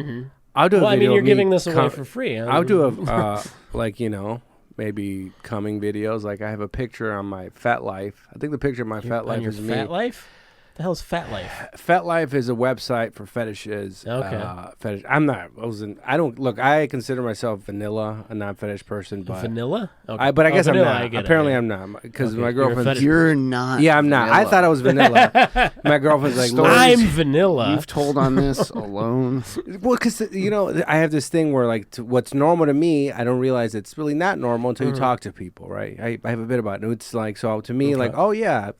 I'll do a Well, I video mean, you're of me giving this away for free. I'll do a, maybe coming videos. Like I have a picture on my Fat Life. I think the picture of my Fat on Life your is me. Fat Life? The hell's Fat Life? Fat Life is a website for fetishes. Okay. Fetish. I consider myself vanilla, a non-fetish person, but Vanilla? Okay. but I guess I'm vanilla, not. I get it, Apparently, yeah. I'm not because Okay, my you're a girlfriend. fetish You're not. Yeah, I'm not. I vanilla. thought I was vanilla. My girlfriend's like, Stories. I'm vanilla. You've told on this alone. well, because I have this thing where like what's normal to me, I don't realize it's really not normal until you talk to people, right? I have a bit about it. It's like so to me, like, oh yeah.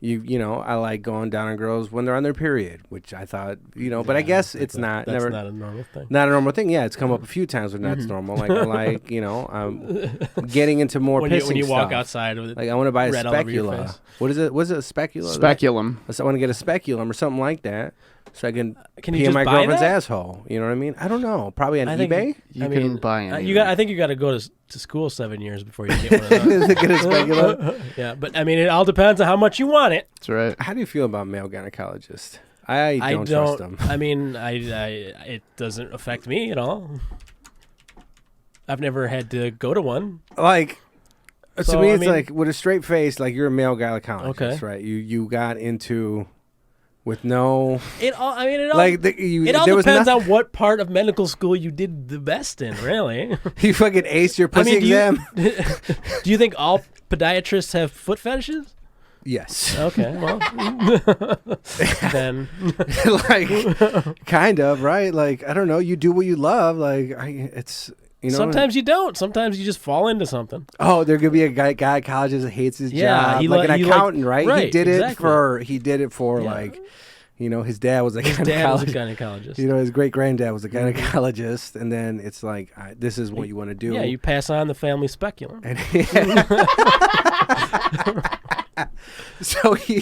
I like going down on girls when they're on their period, which I thought, but I guess it's not. That's never not a normal thing. Not a normal thing. Yeah, it's come up a few times when that's normal. Like I like, I'm getting into more When pissing you walk stuff. outside with Like I want to buy a red all over your specula. face. What is it? What's it? A specula? Speculum. I want to get a speculum or something like that, so I can Can you pee in just my buy girlfriend's that? asshole. You know what I mean? I don't know. Probably on I think- eBay. You can buy anything. I think you got to go to school 7 years before you get one of those. Get a specula. Yeah, but I mean, it all depends on how much you want it. That's right. How do you feel about male gynecologists? I don't trust them. I mean, it doesn't affect me at all. I've never had to go to one. Like, to So, me, I it's mean- like with a straight face, like you're a male gynecologist, Okay. right? You got into with no It all. I mean, it all. like it all there was depends nothing, on what part of medical school you did the best in, really. you fucking aced your pussy I mean, exam. Do you think all podiatrists have foot fetishes? Yes, Okay, well, then like kind of right. Like I don't know. You do what you love. Like it's. sometimes you don't. Sometimes you just fall into something. Oh, there could be a gynecologist that hates his Yeah, job, he like li- an he accountant, right? He right, did it exactly. for Yeah. like, his dad was a His dad was a gynecologist. gynecologist. His great granddad was a gynecologist, and then it's like, this is what you want to do. Yeah, you pass on the family speculum. And so he.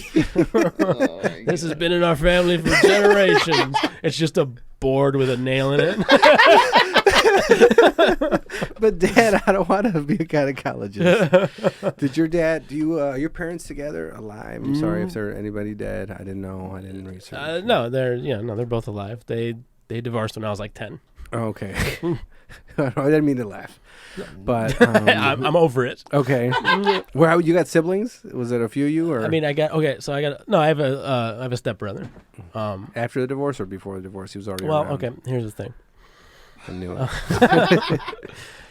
This has been in our family for generations. It's just a board with a nail in it. But Dad, I don't want to be a gynecologist. Did your dad? Do you? Are your parents together? Alive? I'm sorry if there anybody dead. I didn't know. I didn't research. No, they're both alive. They divorced when I was like 10. Oh, okay. I didn't mean to laugh, but I'm over it. okay. Where you got siblings? Was it a few of you, or I mean, I have a stepbrother. after the divorce or before the divorce? He was already Well, around. okay. Here's the thing. I knew it.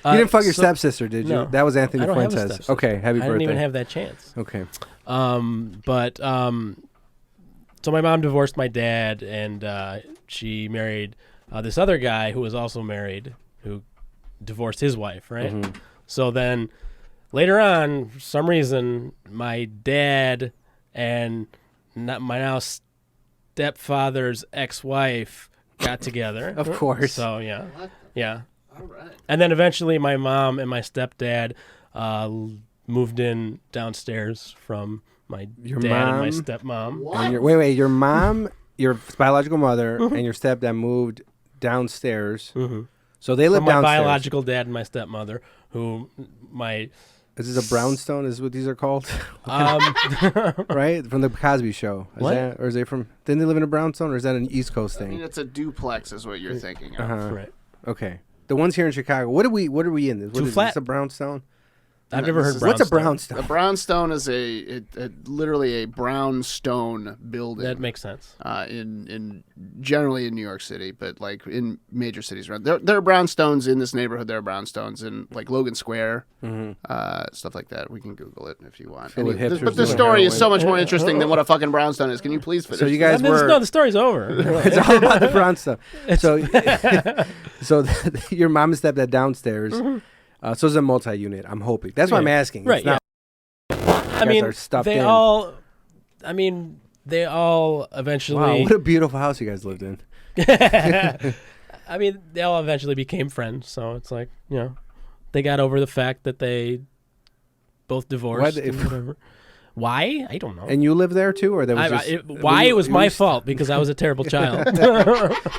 You didn't fuck your stepsister, did you? no. That was Anthony I don't have a Fuentes. stepsister. Okay, happy birthday. I didn't even have that chance. Okay. So my mom divorced my dad, and she married this other guy who was also married, who divorced his wife, right? Mm-hmm. So then later on, for some reason, my dad and my now stepfather's ex-wife got together. Of course. So yeah, yeah. All right. And then eventually my mom and my stepdad moved in downstairs from my Your dad mom? and my stepmom. What? And wait, your mom, your biological mother, and your stepdad moved downstairs. Mm-hmm. So they live From my downstairs. biological dad and my stepmother, who my Is this a brownstone? Is what these are called? um, Right? From the Cosby Show. Is What? that, or is they from, didn't they live in a brownstone, or is that an East Coast I mean, thing? it's a duplex, is what you're thinking of. Uh-huh. right. Okay. The ones here in Chicago. What are we in? What Two is flat. this, a brownstone? I've No, never this heard is- What's a brownstone. brownstone? A brownstone is literally a brownstone building. That makes sense. In generally in New York City, but like in major cities around there are brownstones in this neighborhood. There are brownstones in like Logan Square, stuff like that. We can Google it if you want. Filled with hipsters But the doing story is heroin. so much more interesting than what a fucking brownstone is. Can you please finish? So you guys were. No, the story's over. It's all about the brownstone. So, your mom and stepdad downstairs. So it's a multi-unit. I'm hoping. That's what I'm asking. It's Right. not- I guys mean, are stuffed they in. all. I mean, they all eventually. Wow, what a beautiful house you guys lived in. I mean, they all eventually became friends. So it's like, they got over the fact that they both divorced. Why and whatever. Why? I don't know. And you live there too, or that was just Why it was my fault because I was a terrible child.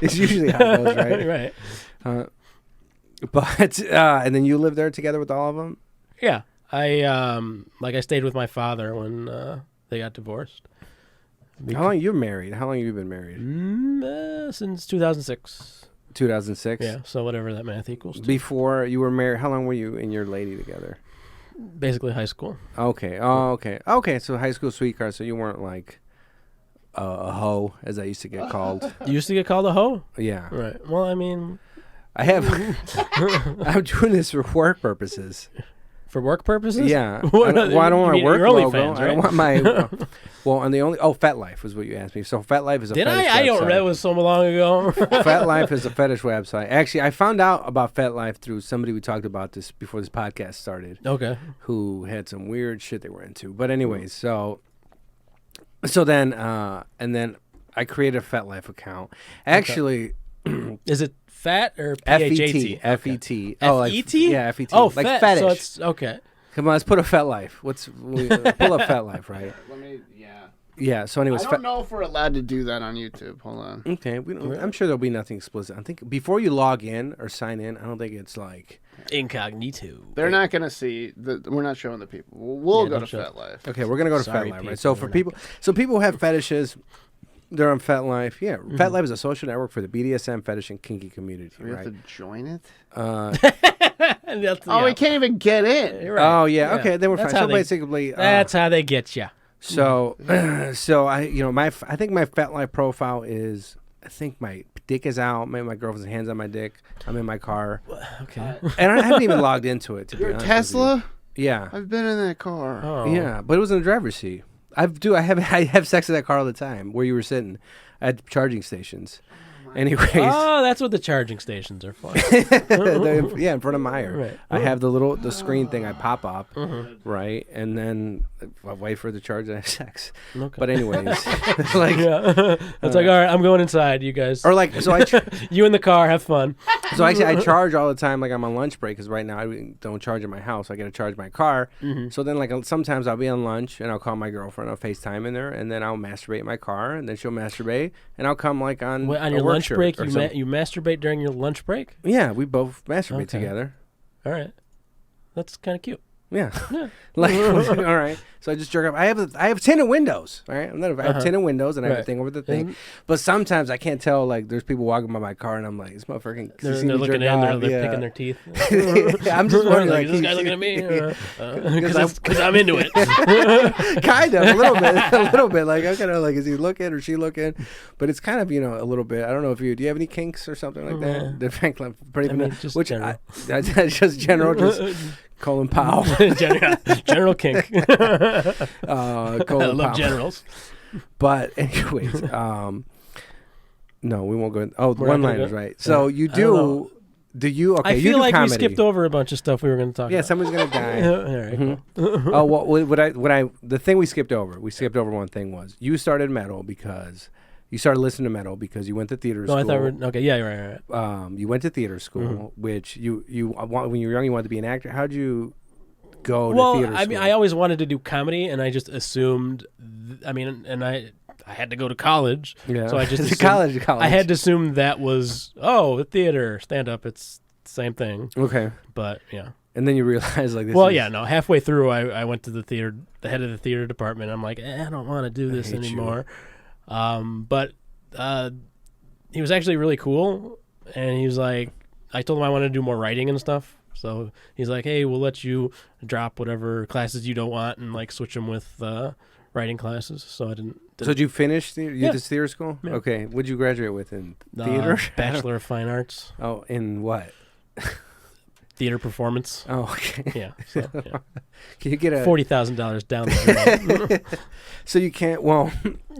It's usually how it goes, right? Right. But and then you live there together with all of them. Yeah. I stayed with my father when they got divorced. How long you married? How long have you been married? Since 2006. 2006. Yeah. So whatever that math equals to. Before you were married, how long were you and your lady together? Basically high school. Okay. Oh, okay. Okay. So high school sweetheart. So you weren't like a hoe, as I used to get called. You used to get called a hoe? Yeah. Right. Well, I mean, I have. I'm doing this for work purposes. for work purposes? Yeah. What I don't want you my mean work your logo. OnlyFans, I don't right? want my. Well, and the only FetLife was what you asked me. So FetLife is a Did fetish I? I don't. website. That was so long ago. FetLife is a fetish website. Actually, I found out about FetLife through somebody we talked about this before this podcast started, Okay. who had some weird shit they were into. But anyways, so then and then I created a FetLife account. Actually, Is it fat or FET, PHAT? FET. Oh, like F-E-T? yeah, FET. Oh, like fat. fetish. So it's okay. Come on, let's put a FetLife. Pull up FetLife, right? Let me. Yeah. Yeah. So I anyways, don't know if we're allowed to do that on YouTube. Hold on. okay. I'm sure there'll be nothing explicit. I think before you log in or sign in, I don't think it's like. Incognito. They're not gonna see. We're not showing the people. We'll Yeah, go don't to show. FetLife. Okay, we're gonna go to Sorry, FetLife, people, right? So for we're not people, who have fetishes, they're on FetLife. Yeah, FetLife is a social network for the BDSM fetish and kinky community, We have right? to join it. That's, Oh, yeah. we can't even get in. You're right. Oh yeah, okay, then we're That's fine. how So they- basically, That's how they get you. so I I think my FetLife profile is, I think my dick is out. My girlfriend's hands on my dick. I'm in my car, Okay. and I haven't even logged into it. To be You're a honest with you. Tesla. Yeah, I've been in that car. Oh. yeah, but it was in the driver's seat. I have sex in that car all the time where you were sitting at charging stations. Anyways, Oh, that's what the charging stations are for. yeah, in front of Meyer. Right. I have the screen thing I pop up, right, and then I wait for the charge and I have sex. Okay. But anyways, like, Yeah. It's like, all right, I'm going inside. You guys, or like, so you in the car, have fun. so actually I charge all the time. Like I'm on lunch break because right now I don't charge in my house. I got to charge my car. So then like sometimes I'll be on lunch and I'll call my girlfriend. I'll FaceTime in there and then I'll masturbate in my car and then she'll masturbate and I'll come like on Wait, on a your work lunch shirt break, or you something. you masturbate during your lunch break? Yeah, we both masturbate Okay. together. All right. That's kind of cute. Yeah. Like, all right. So I just jerk off. I have tinted windows. All right. I have tinted windows and I have a thing over the thing. But sometimes I can't tell. Like, there's people walking by my car and I'm like, this motherfucker. They're looking in. They're picking their teeth. I'm just wondering, like, like, is this guy looking at me? Because I'm into it. Kind of a little bit. Like, I'm kind of like, is he looking or she looking? But it's kind of, you know, a little bit. I don't know if do you have any kinks or something like that? The fact, like, pretty just which general. just general, just Colin Powell. General kink. Colin I love Powell. generals. But anyways, no, we won't go. Oh, We're one not gonna liners, go? right? So you do. Do you? Okay, I you feel do like comedy. we skipped over a bunch of stuff we were going to talk Yeah, about. someone's gonna die. All right, cool. Oh, what the thing we skipped over. We skipped over one thing was you started metal because you started listening to metal because you went to theater school. I thought okay. Yeah, right. You went to theater school, which you when you were young, you wanted to be an actor. How'd you go to theater school? I mean, I always wanted to do comedy, and I just assumed. I had to go to college, so I just assumed, college. I had to assume that was the theater stand up. It's the same thing. Okay, but yeah. And then you realize like this. Halfway through, I went to the theater, the head of the theater department. I'm like, I don't want to do this anymore. But he was actually really cool, and he was like, I told him I wanted to do more writing and stuff. So he's like, hey, we'll let you drop whatever classes you don't want and like switch them with writing classes. So I didn't. So did you finish? You did theater school? Yeah. Okay. What'd you graduate with in theater? Bachelor of Fine Arts. Oh, in what? Theater performance. Oh, okay. Yeah. So, yeah. Can you get a $40,000 down the drain? So you can't. Well,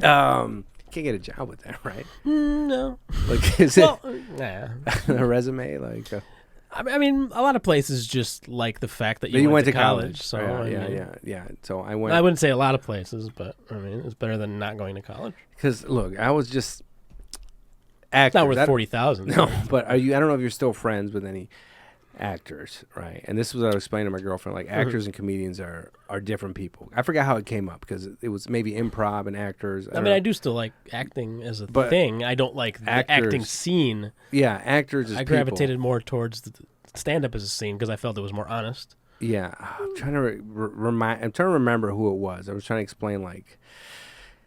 can't get a job with that, right? No. Like, is Nah. it a resume? Like, I mean, a lot of places just like the fact that but you went to college. So yeah. So I went. I wouldn't say a lot of places, but I mean, it's better than not going to college. Because look, I was just actors. It's not worth $40,000. No, but are you? I don't know if you're still friends with any actors, right? And this was what I was explaining to my girlfriend. Like, actors and comedians are different people. I forgot how it came up because it was maybe improv and actors. I mean, I do still like acting as a thing. I don't like the acting scene. Yeah, actors. I gravitated more towards the stand-up as a scene because I felt it was more honest. Yeah, I'm trying to I'm trying to remember who it was. I was trying to explain like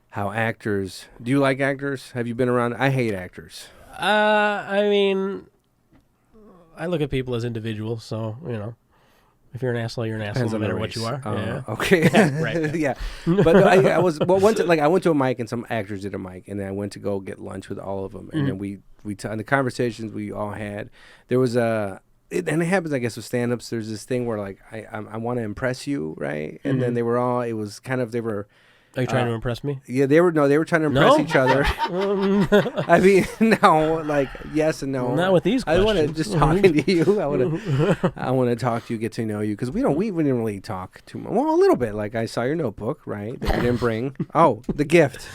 how actors. Do you like actors? Have you been around? I hate actors. I mean, I look at people as individuals, so you know, if you're an asshole, you're an asshole, no matter what you are. Okay, right. Yeah, but no, I was once I went to a mic and some actors did a mic, and then I went to go get lunch with all of them, and then we in the conversations we all had, there was a. And it happens, I guess, with stand-ups. There's this thing where, like, I want to impress you, right? And then they were all, it was kind of, they were... Are you trying to impress me? Yeah, they were trying to impress each other. I mean, no, like, yes and no. Not with these questions. I want to just talking to you. I want to talk to you, get to know you, because we didn't really talk too much. Well, a little bit. Like, I saw your notebook, right, that you didn't bring. Oh, the gift.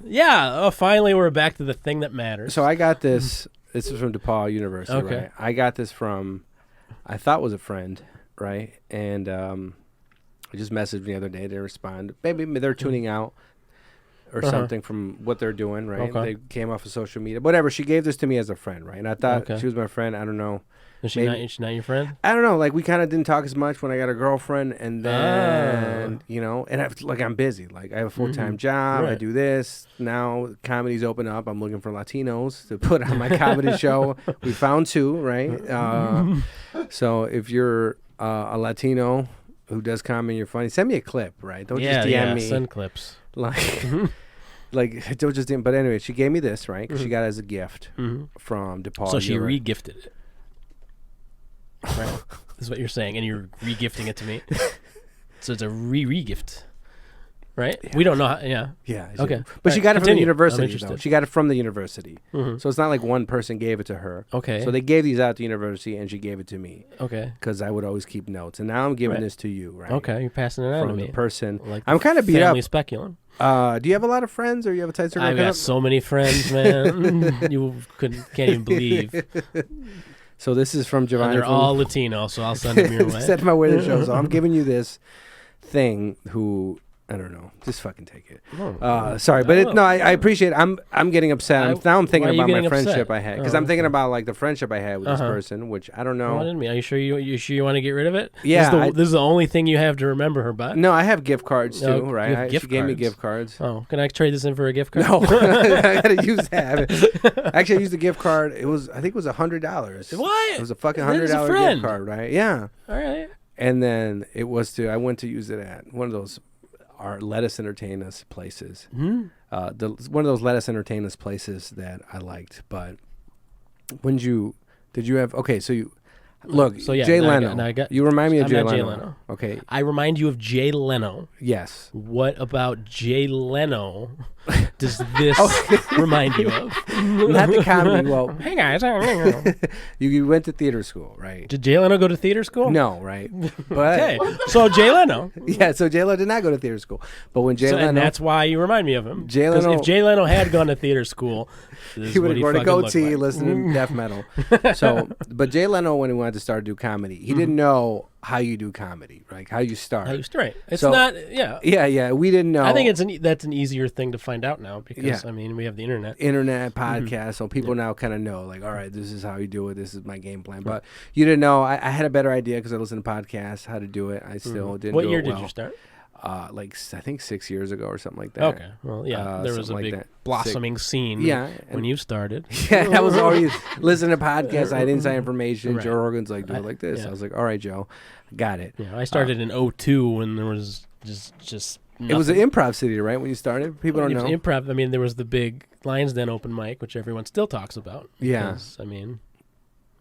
Yeah, finally we're back to the thing that matters. So I got this. This is from DePaul University, Okay. right? I got this from... I thought was a friend, right? And I just messaged me the other day. They respond. Maybe they're tuning out or something from what they're doing, right? Okay. They came off of social media. Whatever. She gave this to me as a friend, right? And I thought she was my friend. I don't know. Is she not your friend? I don't know. Like, we kind of didn't talk as much when I got a girlfriend. And then, you know, and I'm busy. Like, I have a full-time job. Right. I do this. Now, comedy's open up. I'm looking for Latinos to put on my comedy show. We found two, right? So if you're a Latino who does comedy and you're funny, send me a clip, right? Don't just DM me. Send clips. Like, don't just DM. But anyway, she gave me this, right? Because she got it as a gift from DePaul. So she re-gifted it. Right? This is what you're saying, and you're re-gifting it to me. So it's a re-gift. Right? Yeah. We don't know how, yeah. Okay. But she got it from the university, I'm interested. though. She got it from the university. So it's not like one person gave it to her. Okay. So they gave these out to the university, and she gave it to me. Okay. Because I would always keep notes. And now I'm giving this to you, right? Okay, you're passing it on from to me. The person. Like I'm kind of beat up. Family speculum. Do you have a lot of friends, or you have a tight circle? I've got so many friends, man. You can't even believe. So this is from Giovanni. And they're all Latino, so I'll send them your way. Send my way to the show. So I'm giving you this thing who I don't know. Just fucking take it. Oh. Sorry, but I appreciate it. I'm getting upset. Now I'm thinking why are you about my getting friendship upset? I had because Oh, I'm thinking about like the friendship I had with this person, which I don't know. Well, I didn't mean. Are you sure you want to get rid of it? Yeah, This is the only thing you have to remember her by. No, I have gift cards too, Oh, you right? have gift She gave me cards. gift cards. Oh, can I trade this in for a gift card? No, I gotta use that. Actually, I used the gift card. I think it was $100. What? It was a fucking That is a $100 friend. gift card, right? Yeah. All right. And then I went to use it at one of those Let Us Entertain Us places. Hmm? One of those Let Us Entertain Us places that I liked. But did you have, okay, so you, look, So, yeah, Jay now Leno. You remind me of I'm Jay not Jay Leno. Leno. Okay. I remind you of Jay Leno. Yes. What about Jay Leno does this remind you of? Not the comedy. Well, Hey, guys. you went to theater school, right? Did Jay Leno go to theater school? No, right? But Okay. So Jay Leno. yeah, so Jay Leno did not go to theater school. But when Jay Leno, And that's why you remind me of him. Jay Because Leno- if Jay Leno had gone to theater school, this he is would what have worn a fucking looked goatee, like. listening to death metal. So, but Jay Leno, when he wanted to start to do comedy, he didn't know how you do comedy, right? How you start. How you straight. It's So- not, yeah. Yeah, we didn't know. I think that's an easier thing to find out now because, I mean, we have the internet. internet podcast, so people now kind of know, like, all right, this is how you do it. This is my game plan. But you didn't know. I had a better idea because I listened to podcasts how to do it. I still didn't. What do year it did well. you start? I think 6 years ago or something like that. Okay. Well, yeah, there was a something like big that. blossoming scene Yeah, when you started. Yeah, I was already listening to podcasts. I had inside information. Right. Joe Rogan's like, do it like this. Yeah. I was like, all right, Joe, got it. Yeah, I started in 2002 when there was just It was an nothing. improv city, right? When you started, people don't It was know. improv. I mean, there was the big Lions Den open mic, which everyone still talks about. Yeah. because, I mean,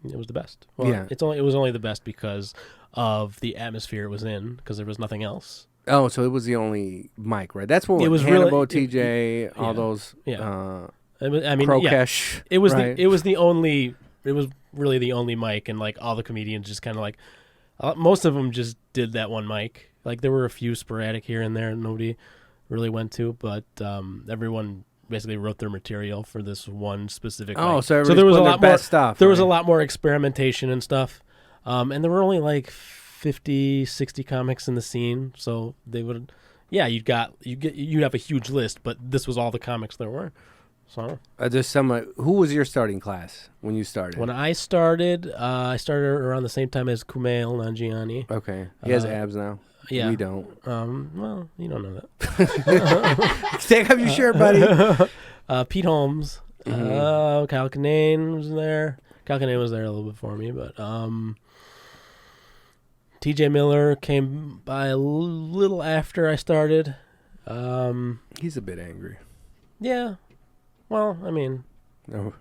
it was the best. Well, Yeah. it was only the best because of the atmosphere it was in, because there was nothing else. Oh, so it was the only mic, right? That's what It was Hannibal, really- TJ, all yeah. those. Yeah. I mean, yeah, Krokesh. it was right? it was really the only mic, and like all the comedians just kind of like most of them just did that one mic. Like there were a few sporadic here and there nobody really went to, but everyone basically wrote their material for this one specific Oh, mic. so there everybody's was a putting lot their more best stuff. there was a right? lot more experimentation and stuff, and there were only like 50, 60 comics in the scene, so they would you'd have a huge list, but this was all the comics there were. So Just who was your starting class when you started? when I started around the same time as Kumail Nanjiani. Okay, he has abs now. Yeah. We don't. Well, you don't know that. Take off your shirt, buddy. Pete Holmes, Kyle Kinane was there. Kyle Kinane was there a little bit before me, but TJ Miller came by a little after I started. He's a bit angry. Yeah. Well, I mean, Oh,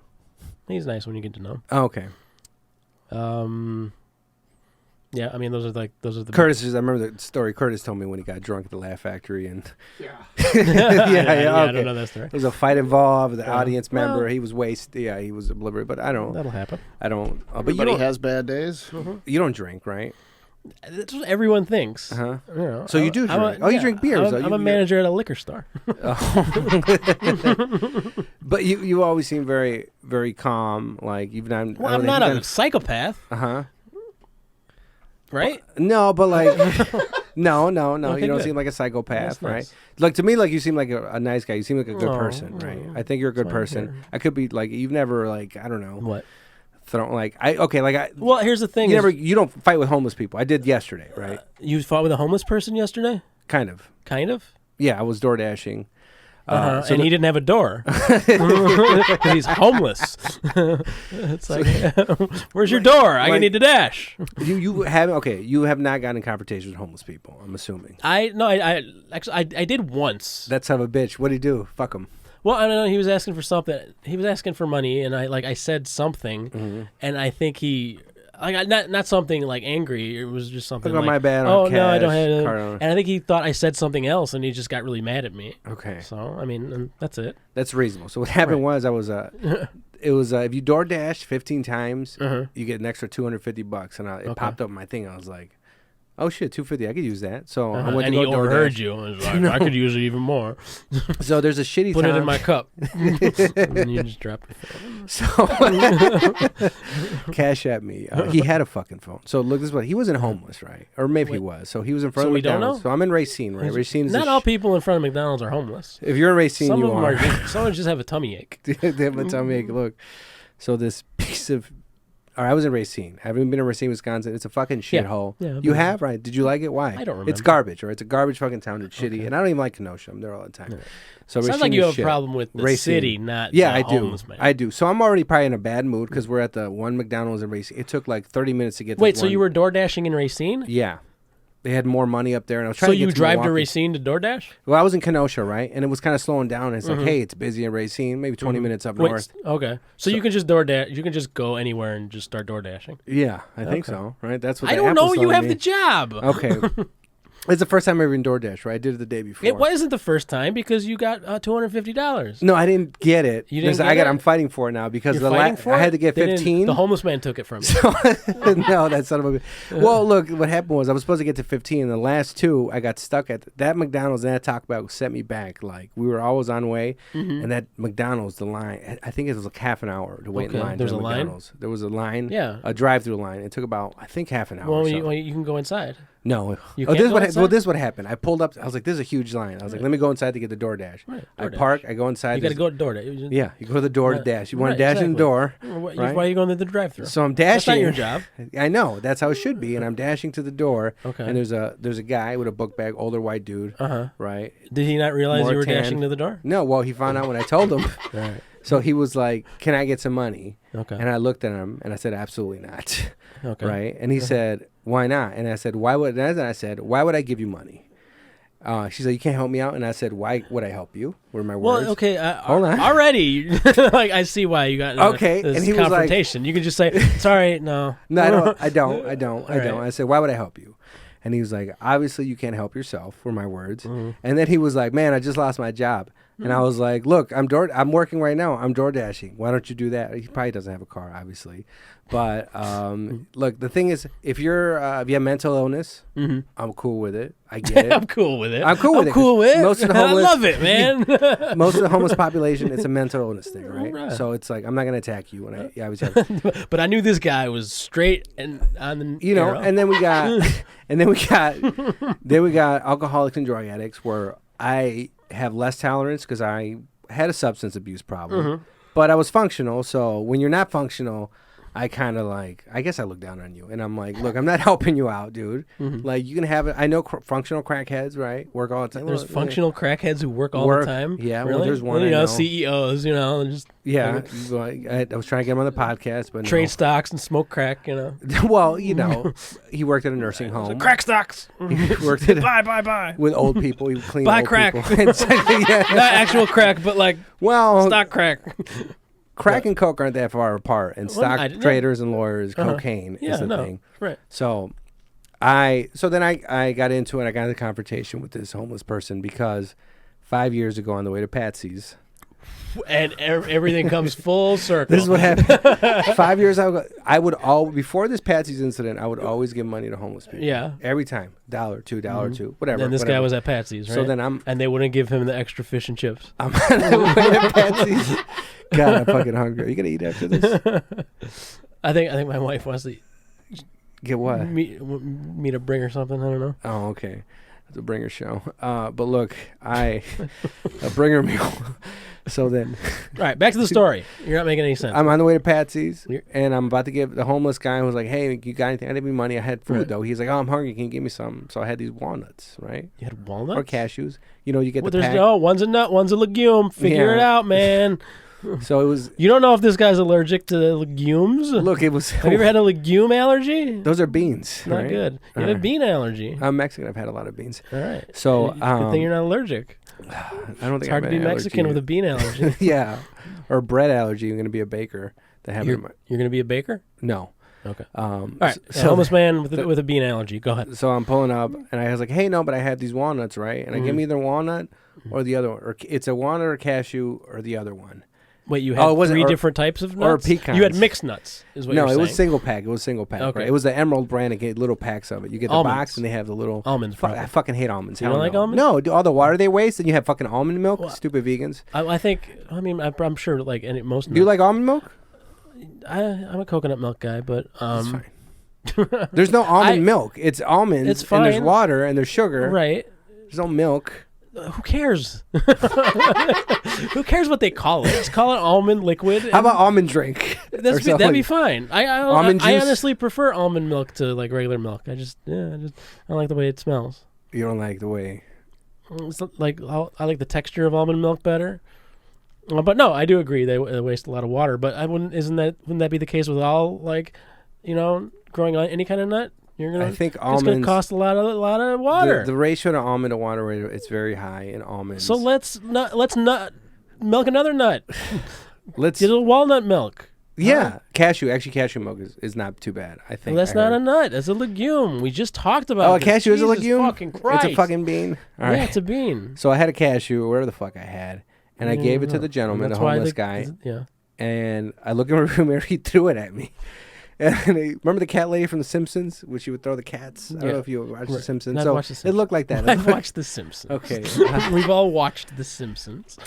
he's nice when you get to know him. okay. Yeah, I mean, those are the Curtis I remember the story Curtis told me when he got drunk at the Laugh Factory, and Yeah. I okay. don't know that story. There was a fight involved. The Yeah. audience member, Well- he was wasted. Yeah, he was obliterated. But I don't. That'll happen. But you Everybody don't. has bad days. You don't drink, right? That's what everyone thinks. Uh-huh. You know, So you do drink. You drink beers, though. I'm a manager at a liquor store. But you always seem very, very calm. Like you've done. Well, I'm not a psychopath, Uh huh. right? No, but like, no. Okay, You don't good. seem like a psychopath, That's right? nice. Like to me, like you seem like a nice guy. You seem like a good Oh, person, right? oh, I think you're a good that's why I'm person. here. I could be like you've never like I don't know What? thrown like I. Well, here's the thing. You don't fight with homeless people. I did yesterday, right? You fought with a homeless person yesterday? Kind of. Kind of. Yeah, I was door dashing. So and he didn't have a door because he's homeless. It's like, where's your door? I like- need to dash. you have not gotten in confrontations with homeless people. I'm assuming. I actually I did once. That son of a bitch. What do you do? Fuck him. Well, I don't know. He was asking for something. He was asking for money, and I said something, Mm-hmm. and I think he. Like not something like angry. It was just something Look on like, my bad on oh no, I don't cash, have. card on- And I think he thought I said something else, and he just got really mad at me. Okay. So I mean, and that's it. That's reasonable. So what happened was I was it was if you door dash 15 times, Uh-huh. you get an extra $250, and it Okay. popped up in my thing. I was like, Oh shit, $2.50. I could use that. So I went and to he go overheard DoorDash. you. And was like, I could use it even more. So there's a shitty Put time. it in my cup. And you just drop it. So cash at me. He had a fucking phone. So look, this is what he wasn't homeless, right? Or maybe he was. So he was in front So of we don't McDonald's. know? So I'm in Racine, right? Racine is Not all people in front of McDonald's are homeless. If you're in Racine, Some you of them are. some just have a tummy ache. They have a tummy ache. Look. So this piece of. All right, I was in Racine. I haven't been in Racine, Wisconsin. It's a fucking shithole. Yeah, you have, right? Did you like it? Why? I don't remember. It's garbage, right? It's a garbage fucking town. It's shitty, and I don't even like Kenosha. I'm there all the time. Yeah. So Sounds Racine like you is have shit. a problem with the Racine. city, not Yeah, the I do. homeless man. I do. So I'm already probably in a bad mood because we're at the one McDonald's in Racine. It took like 30 minutes to get. Wait, this so one. you were door dashing in Racine? Yeah, they had more money up there, and I was trying So to get you drive to Milwaukee. Racine to DoorDash? Well, I was in Kenosha, right, and it was kind of slowing down. And it's like, hey, it's busy in Racine. Maybe 20 minutes up Wait, north. okay. So you can just DoorDash. You can just go anywhere and just start door dashing. Yeah, I think so. Right? That's what I the don't app know. was You telling have me. the job. Okay. It's the first time I ever in DoorDash, right? I did it the day before. It wasn't the first time because you got $250. No, I didn't get it. You didn't Because get it? I'm fighting for it now because You're fighting for I it? had to get They didn't- 15. The homeless man took it from you. No, that son of a. Well, look, what happened was I was supposed to get to 15, and the last two I got stuck at. That McDonald's and that Taco Bell set me back. Like we were always on way, and that McDonald's, the line. I think it was like half an hour to wait in Okay, line. there's to a line? McDonald's. There was a line. Yeah. A drive-through line. It took about I think half an hour. Well, or so. you can go inside. No. You Oh, can't this is go what inside? well, this is what happened. I pulled up. I was like, "This is a huge line." I was like, "Let me go inside to get the DoorDash." Right, I DoorDash. park. I go inside. You got to there's- go to DoorDash. Yeah, you go to the door to Right. dash. You want Right, to dash in the exactly. door. Why right? are you going to the drive-thru? So I'm That's dashing. not your job. I know that's how it should be, and I'm dashing to the door. Okay. And there's a guy with a book bag, older white dude. Uh-huh. Right. Did he not realize More you were tan. dashing to the door? No, well he found out when I told him. Right. So he was like, "Can I get some money?" Okay. And I looked at him and I said, "Absolutely not." Okay. Right. And he said, "Why not?" And I said, "Why would?" And I said, "Why would I give you money?" She said, "You can't help me out." And I said, "Why would I help you?" Were my words. Well, okay. Hold on. Already, like I see why you got Okay, this and he was like- confrontation. You can just say, "Sorry, no." No, I don't. I don't. Right. I said, "Why would I help you?" And he was like, "Obviously, you can't help yourself." Were my words. Mm-hmm. And then he was like, "Man, I just lost my job." And I was like, "Look, I'm working right now. I'm door dashing. Why don't you do that?" He probably doesn't have a car, obviously. But look, the thing is, if you have mental illness, I'm cool with it. I get it. I'm cool with it. I'm cool with it, Cool 'cause with it. most of the I homeless- love it, man. Most of the homeless population, it's a mental illness thing, right? Right. So it's like I'm not gonna attack you. And I always have. But I knew this guy was straight and on the You know, arrow. and then we got alcoholics and drug addicts where I have less tolerance because I had a substance abuse problem, but I was functional. So when you're not functional, I kind of like, I guess I look down on you and I'm like, look, I'm not helping you out, dude. Like you can have it. I know functional crackheads, right? Work all the time. There's Well, functional crackheads who work all Work, the time. yeah, well, really? there's one You I know, know. CEOs. You know, and just Yeah. I was trying to get him on the podcast, but trade stocks and smoke crack. You know, no. Well, you know, he worked at a nursing home. crack stocks. He worked at Buy. with old people. He would clean Buy old crack. people. Yeah. Not actual crack, but like Well, stock crack. crack and coke aren't that far apart, and Well, stock I didn't- traders and lawyers, cocaine Yeah, is the no, thing. right. So, then I got into it. I got into a confrontation with this homeless person because 5 years ago on the way to Patsy's, And everything comes full circle. this is what happened. 5 years ago, before this Patsy's incident, I would always give money to homeless people. Yeah. Every time, $1, $2, $2, whatever. And this guy whatever. was at Patsy's, right? So then I'm and they wouldn't give him the extra fish and chips. on the way to Patsy's. God, I'm fucking hungry. Are you gonna eat after this? I think my wife wants to Get what? me to bring her something. I don't know. Oh, okay. It's a bringer show. But look, a bringer meal. So then All right, back to the story. You're not making any sense. I'm on the way to Patsy's, You're- and I'm about to give the homeless guy who was like, "Hey, you got anything?" I didn't have any money. I had food Right. though. He's like, "Oh, I'm hungry. Can you give me some?" So I had these walnuts, right, You had walnuts? or cashews. You know, you get Well, the there's pack. one's a nut, one's a legume. Figure it Yeah. out, man. So it was. You don't know if this guy's allergic to legumes. Look, it was. Have you ever had a legume allergy? Those are beans. Not right? good. You have a Alright. bean allergy. I'm Mexican. I've had a lot of beans. All right. So Good thing you're not allergic. I don't think It's hard to I be have an Mexican allergy. with a bean allergy. Yeah, or bread allergy. I'm gonna be a baker. That have You're going to be a baker? no. Okay. All All right. Homeless man with a bean allergy. Go ahead. So I'm pulling up, and I was like, "Hey, no, but I had these walnuts, right?" And I give me either walnut or the other one, or it's a walnut or cashew or the other one. Wait, you had it wasn't- three or- different types of or nuts? pecans. You had mixed nuts, is what No, you're it saying. was single pack. It was single pack. Okay. Right? It was the Emerald brand. It gave little packs of it. You get the Almonds. box, and they have the little Almonds, probably. I fucking hate almonds. You don't Hell like no. almonds? No, do all the water they waste, and you have fucking almond milk. Stupid vegans. I think, I'm sure like most Do you nuts. like almond milk? I'm a coconut milk guy, but That's fine. There's no almond milk. It's almonds. It's And there's fine. water and there's sugar. right. There's no milk. Who cares? Who cares what they call it? Just call it almond liquid. How about almond drink? that'd be fine. Almond I juice? honestly prefer almond milk to like regular milk. I don't like the way it smells. You don't like the way. It's like I like the texture of almond milk better. But no, I do agree they waste a lot of water. But wouldn't that be the case with all growing on any kind of nut? I think it's going to almonds cost a lot of water. The ratio to almond to water ratio, it's very high in almonds. So let's not milk another nut. Let's Get a walnut milk. yeah, cashew. Actually, cashew milk is not too bad. I think Well, that's I not heard. a nut. That's a legume. We just talked about. Oh, a this. cashew is a Jesus legume. Fucking Christ. It's a fucking bean. All Yeah, right. it's a bean. So I had a cashew, or whatever the fuck I had, and I gave it to the gentleman, the That's why homeless guy, Yeah. and I looked in my room and he threw it at me. And remember the cat lady from The Simpsons, where she would throw the cats? I don't know if you watched The Simpsons. I've So watched The it Simpsons. looked like that. I've watched The Simpsons. Okay. We've all watched The Simpsons.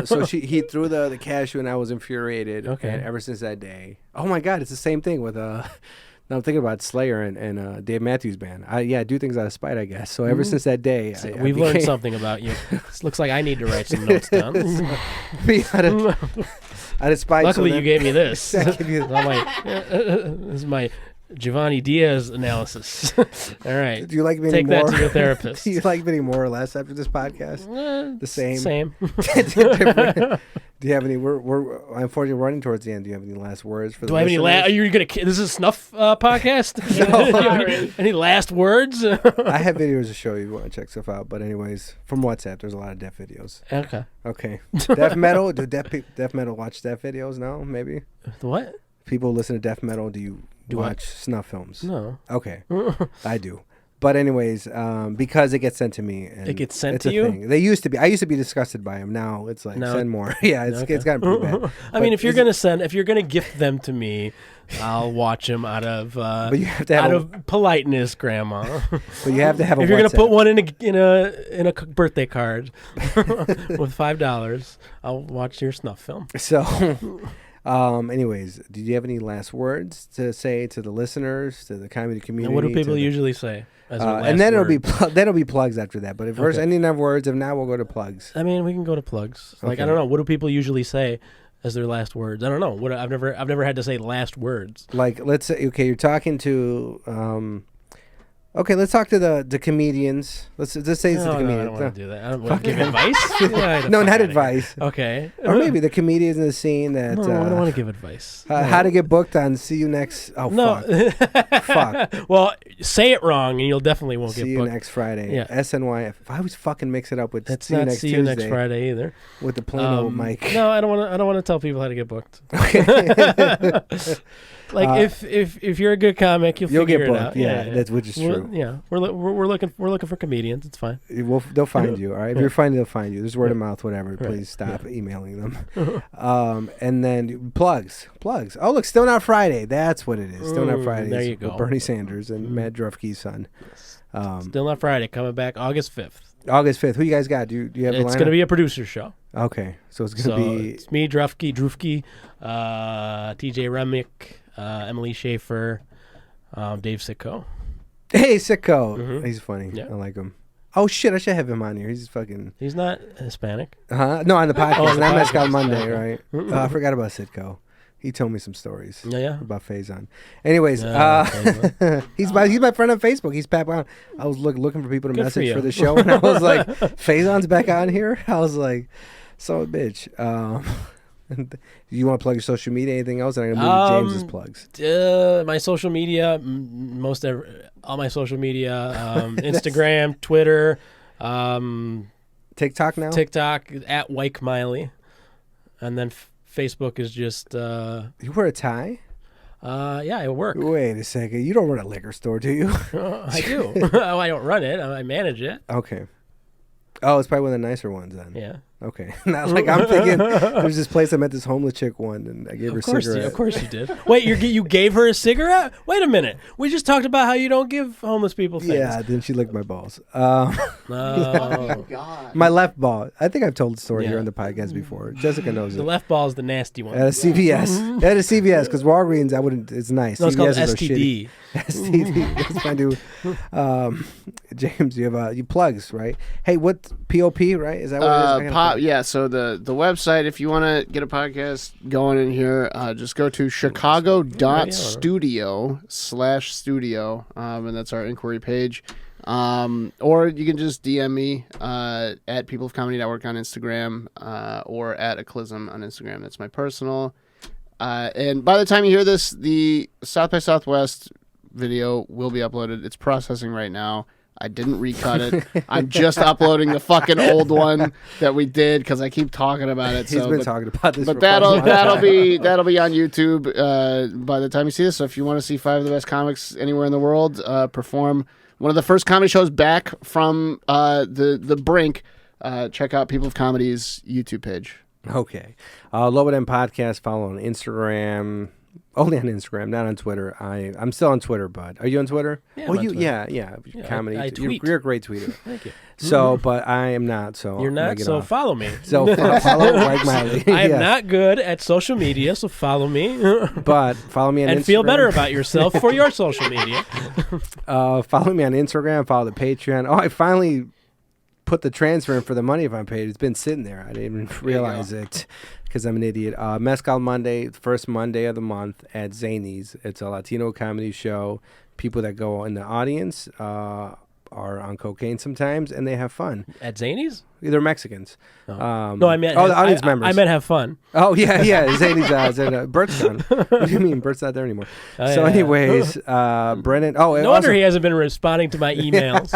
So he threw the cashew, and I was infuriated. Okay. And ever since that day, oh my god, it's the same thing with Now I'm thinking about Slayer and Dave Matthews Band. I do things out of spite, I guess. So ever since that day, I We've learned became- something about you. This looks like I need to write some notes down. me out of spite. Luckily, so you gave me this. I give you- This is my Giovanni Diaz analysis. All right. Do you like me Take more? that to your therapist. Do you like me more or less after this podcast? The same. Same. Different. Do you have any? We're unfortunately running towards the end. Do you have any last words for the Do I have any listeners? Are you gonna? This is a snuff podcast. Do you have any last words? I have videos to show you if you want to check stuff out. But anyways, from WhatsApp, there's a lot of death videos. Okay. Okay. Death metal? Do death metal watch death videos now? Maybe? What? People listen to death metal. Do you Do I? watch snuff films? No. Okay. I do. But anyways, because it gets sent to me. And It gets sent it's to a you? thing. I used to be disgusted by them. Now it's like, No. send more. Yeah, it's gotten pretty bad. I mean, But if you're gonna gift them to me, I'll watch them out of But you have to have out a- of politeness, Grandma. But you have to have a If you're gonna WhatsApp. put one in a birthday card with $5, I'll watch your snuff film. So, anyways, did you have any last words to say to the listeners, to the comedy community? And what do to people the- usually say? As their and last then word? that'll be plugs after that. But if first Okay. any enough words, if not, we'll go to plugs. I mean, we can go to plugs. Like Okay. I don't know, what do people usually say as their last words? I don't know. What I've never had to say last words. Like, let's say, okay, you're talking to, okay, let's talk to the comedians. Let's just say it's the No, I comedians. don't want to do that. I don't want to give advice. Yeah, the No, fuck not outta advice. here. Okay. Or maybe the comedians in the scene that No, I don't want to give advice. how to get booked on See You Next. Oh, No. fuck. Well, say it wrong, and you'll definitely won't See get You booked. Next Friday. Yeah. SNY. I always fucking mix it up with It's See You not Next see you Tuesday next Friday either. with the plain old mic. No, I don't want to tell people how to get booked. Like if you're a good comic, you'll You'll figure get it out. booked. Yeah, that's which is true. Yeah, we're looking for comedians. It's fine. They'll find you. All right. If you're funny, they'll find you. There's word of mouth, whatever. Right. Please stop emailing them. And then plugs. Oh, look, Still Not Friday. That's what it is. Still Not Friday. there you With go. Bernie Sanders and Matt Drufke's son. Still Not Friday, coming back August 5th. August 5th. Who you guys got? Do you have the It's lineup? going to be a producer show. Okay. So it's So going to be. it's me, Drufke, TJ Remick, Emily Schaefer, Dave Sitko. Hey, Sicko. He's funny. Yeah. I like him. Oh, shit. I should have him on here. He's fucking. He's not Hispanic. No, on the podcast. on the and I messed podcast. up Monday, Okay. right? I forgot about Sitko. He told me some stories. Yeah. About Faison. Anyways, Faison. he's my friend on Facebook. He's Pat Brown. I was looking for people to Good for message you. for the show, and I was like, Faison's back on here. I was like, so bitch. Do you want to plug your social media? Anything else? And I'm gonna move to James's plugs. My social media, all my social media, Instagram, Twitter, TikTok now. TikTok at Wyke Miley, and then Facebook is just You wear a tie? yeah, I work. Wait a second. You don't run a liquor store, do you? I do. I don't run it. I manage it. Okay. Oh, it's probably one of the nicer ones then. Yeah. Okay. Not like I'm thinking there's this place I met this homeless chick one and I gave her a cigarette. Of course you did. Wait, you gave her a cigarette? Wait a minute. We just talked about how you don't give homeless people things. Yeah, then she licked my balls. Oh. God. My left ball. I think I've told the story Yeah. here on the podcast before. Jessica knows The it. left ball is the nasty one. At a CVS. At a CVS, because Walgreens, I wouldn't. It's nice. No, it's called CVS is STD. STD. That's fine, dude. James, you have you plugs, right? Hey, what POP, right? Is that what it is? I gotta Yeah, so the website, if you want to get a podcast going in here, just go to chicago.studio/studio, and that's our inquiry page. Or you can just DM me at People of Comedy Network on Instagram, or at Eclism on Instagram. That's my personal. And by the time you hear this, the South by Southwest video will be uploaded. It's processing right now. I didn't recut it. I'm just uploading the fucking old one that we did because I keep talking about it. He's been talking about this. But for that'll quite be on YouTube by the time you see this. So if you want to see 5 of the best comics anywhere in the world perform one of the first comedy shows back from the brink, check out People of Comedy's YouTube page. Okay. Lobo Den Podcast, follow on Instagram. Only on Instagram, not on Twitter. I'm still on Twitter, bud. Are you on Twitter? Yeah, well, I'm on Twitter. Yeah. Comedy. I tweet. You're a great tweeter. Thank you. So, but I am not. So You're I'm gonna not, get so off. follow me. So follow Mike Miley. I am Yeah. not good at social media, so follow me. But follow me on Instagram. And feel better about yourself for your social media. Follow me on Instagram. Follow the Patreon. Oh, I finally put the transfer in for the money if I'm paid. It's been sitting there. I didn't even realize it because I'm an idiot. Mezcal Monday, first Monday of the month at Zany's. It's a Latino comedy show. People that go in the audience are on cocaine sometimes, and they have fun. At Zany's? They're Mexicans. Oh. No, I meant the audience members. I meant have fun. Oh, yeah. Zany's. Bert's gone. What do you mean? Bert's not there anymore. Oh, So yeah. anyways, Brennan. Oh, No wonder he hasn't been responding to my emails.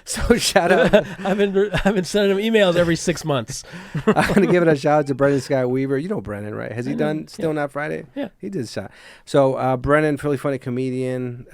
So shout out. I've been sending him emails every 6 months. I'm going to give it a shout out to Brennan Scott Weaver. You know Brennan, right? Has he done Still Not Friday? Yeah. He did shot. So Brennan, really funny comedian.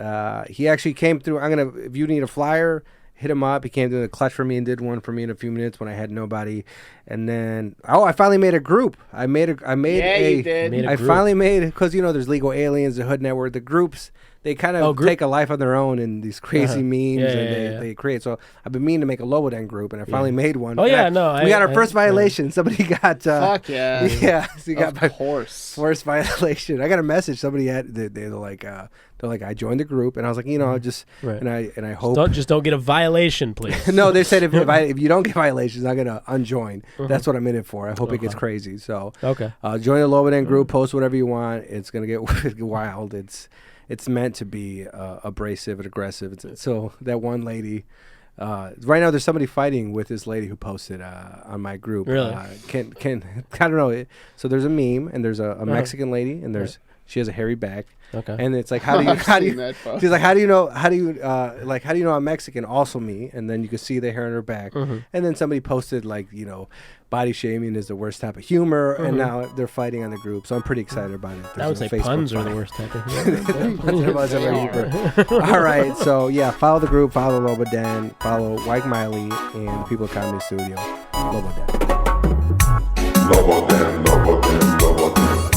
He actually came through. If you need a flyer, hit him up. He came through the clutch for me and did one for me in a few minutes when I had nobody. And then, I finally made a group. I made You did. Made a I group. finally made, because there's Legal Aliens, the Hood Network, the groups. They kind of take a life of their own in these crazy memes they create. So I've been meaning to make a Lobo Den group, and I finally made one. Oh, yeah, we got our first violation. Somebody got Fuck yeah. yeah. So you got my Of course. first violation. I got a message. Somebody had they're like I joined the group, and I was like, just Right. and I hope Don't get a violation, please. no, they said if you don't get violations, I'm gonna unjoin. That's what I'm in it for. I hope it gets crazy. So Okay. join the Lobo Den group. Post whatever you want. It's gonna get wild. It's meant to be abrasive and aggressive. So that one lady, right now there's somebody fighting with this lady who posted on my group. Really? I don't know. So there's a meme, and there's a Mexican lady, and she has a hairy back. Okay. And it's like, how do you she's like, how do you know I'm Mexican? Also me. And then you can see the hair on her back. Mm-hmm. And then somebody posted body shaming is the worst type of humor, and now they're fighting on the group. So I'm pretty excited about it. I would say puns are the worst type of humor. All right, so follow the group, follow Lobo Den, follow Mike Miley and People Comedy Studio. Lobo Den. Lobo Den, Lobo Den, Lobo Den.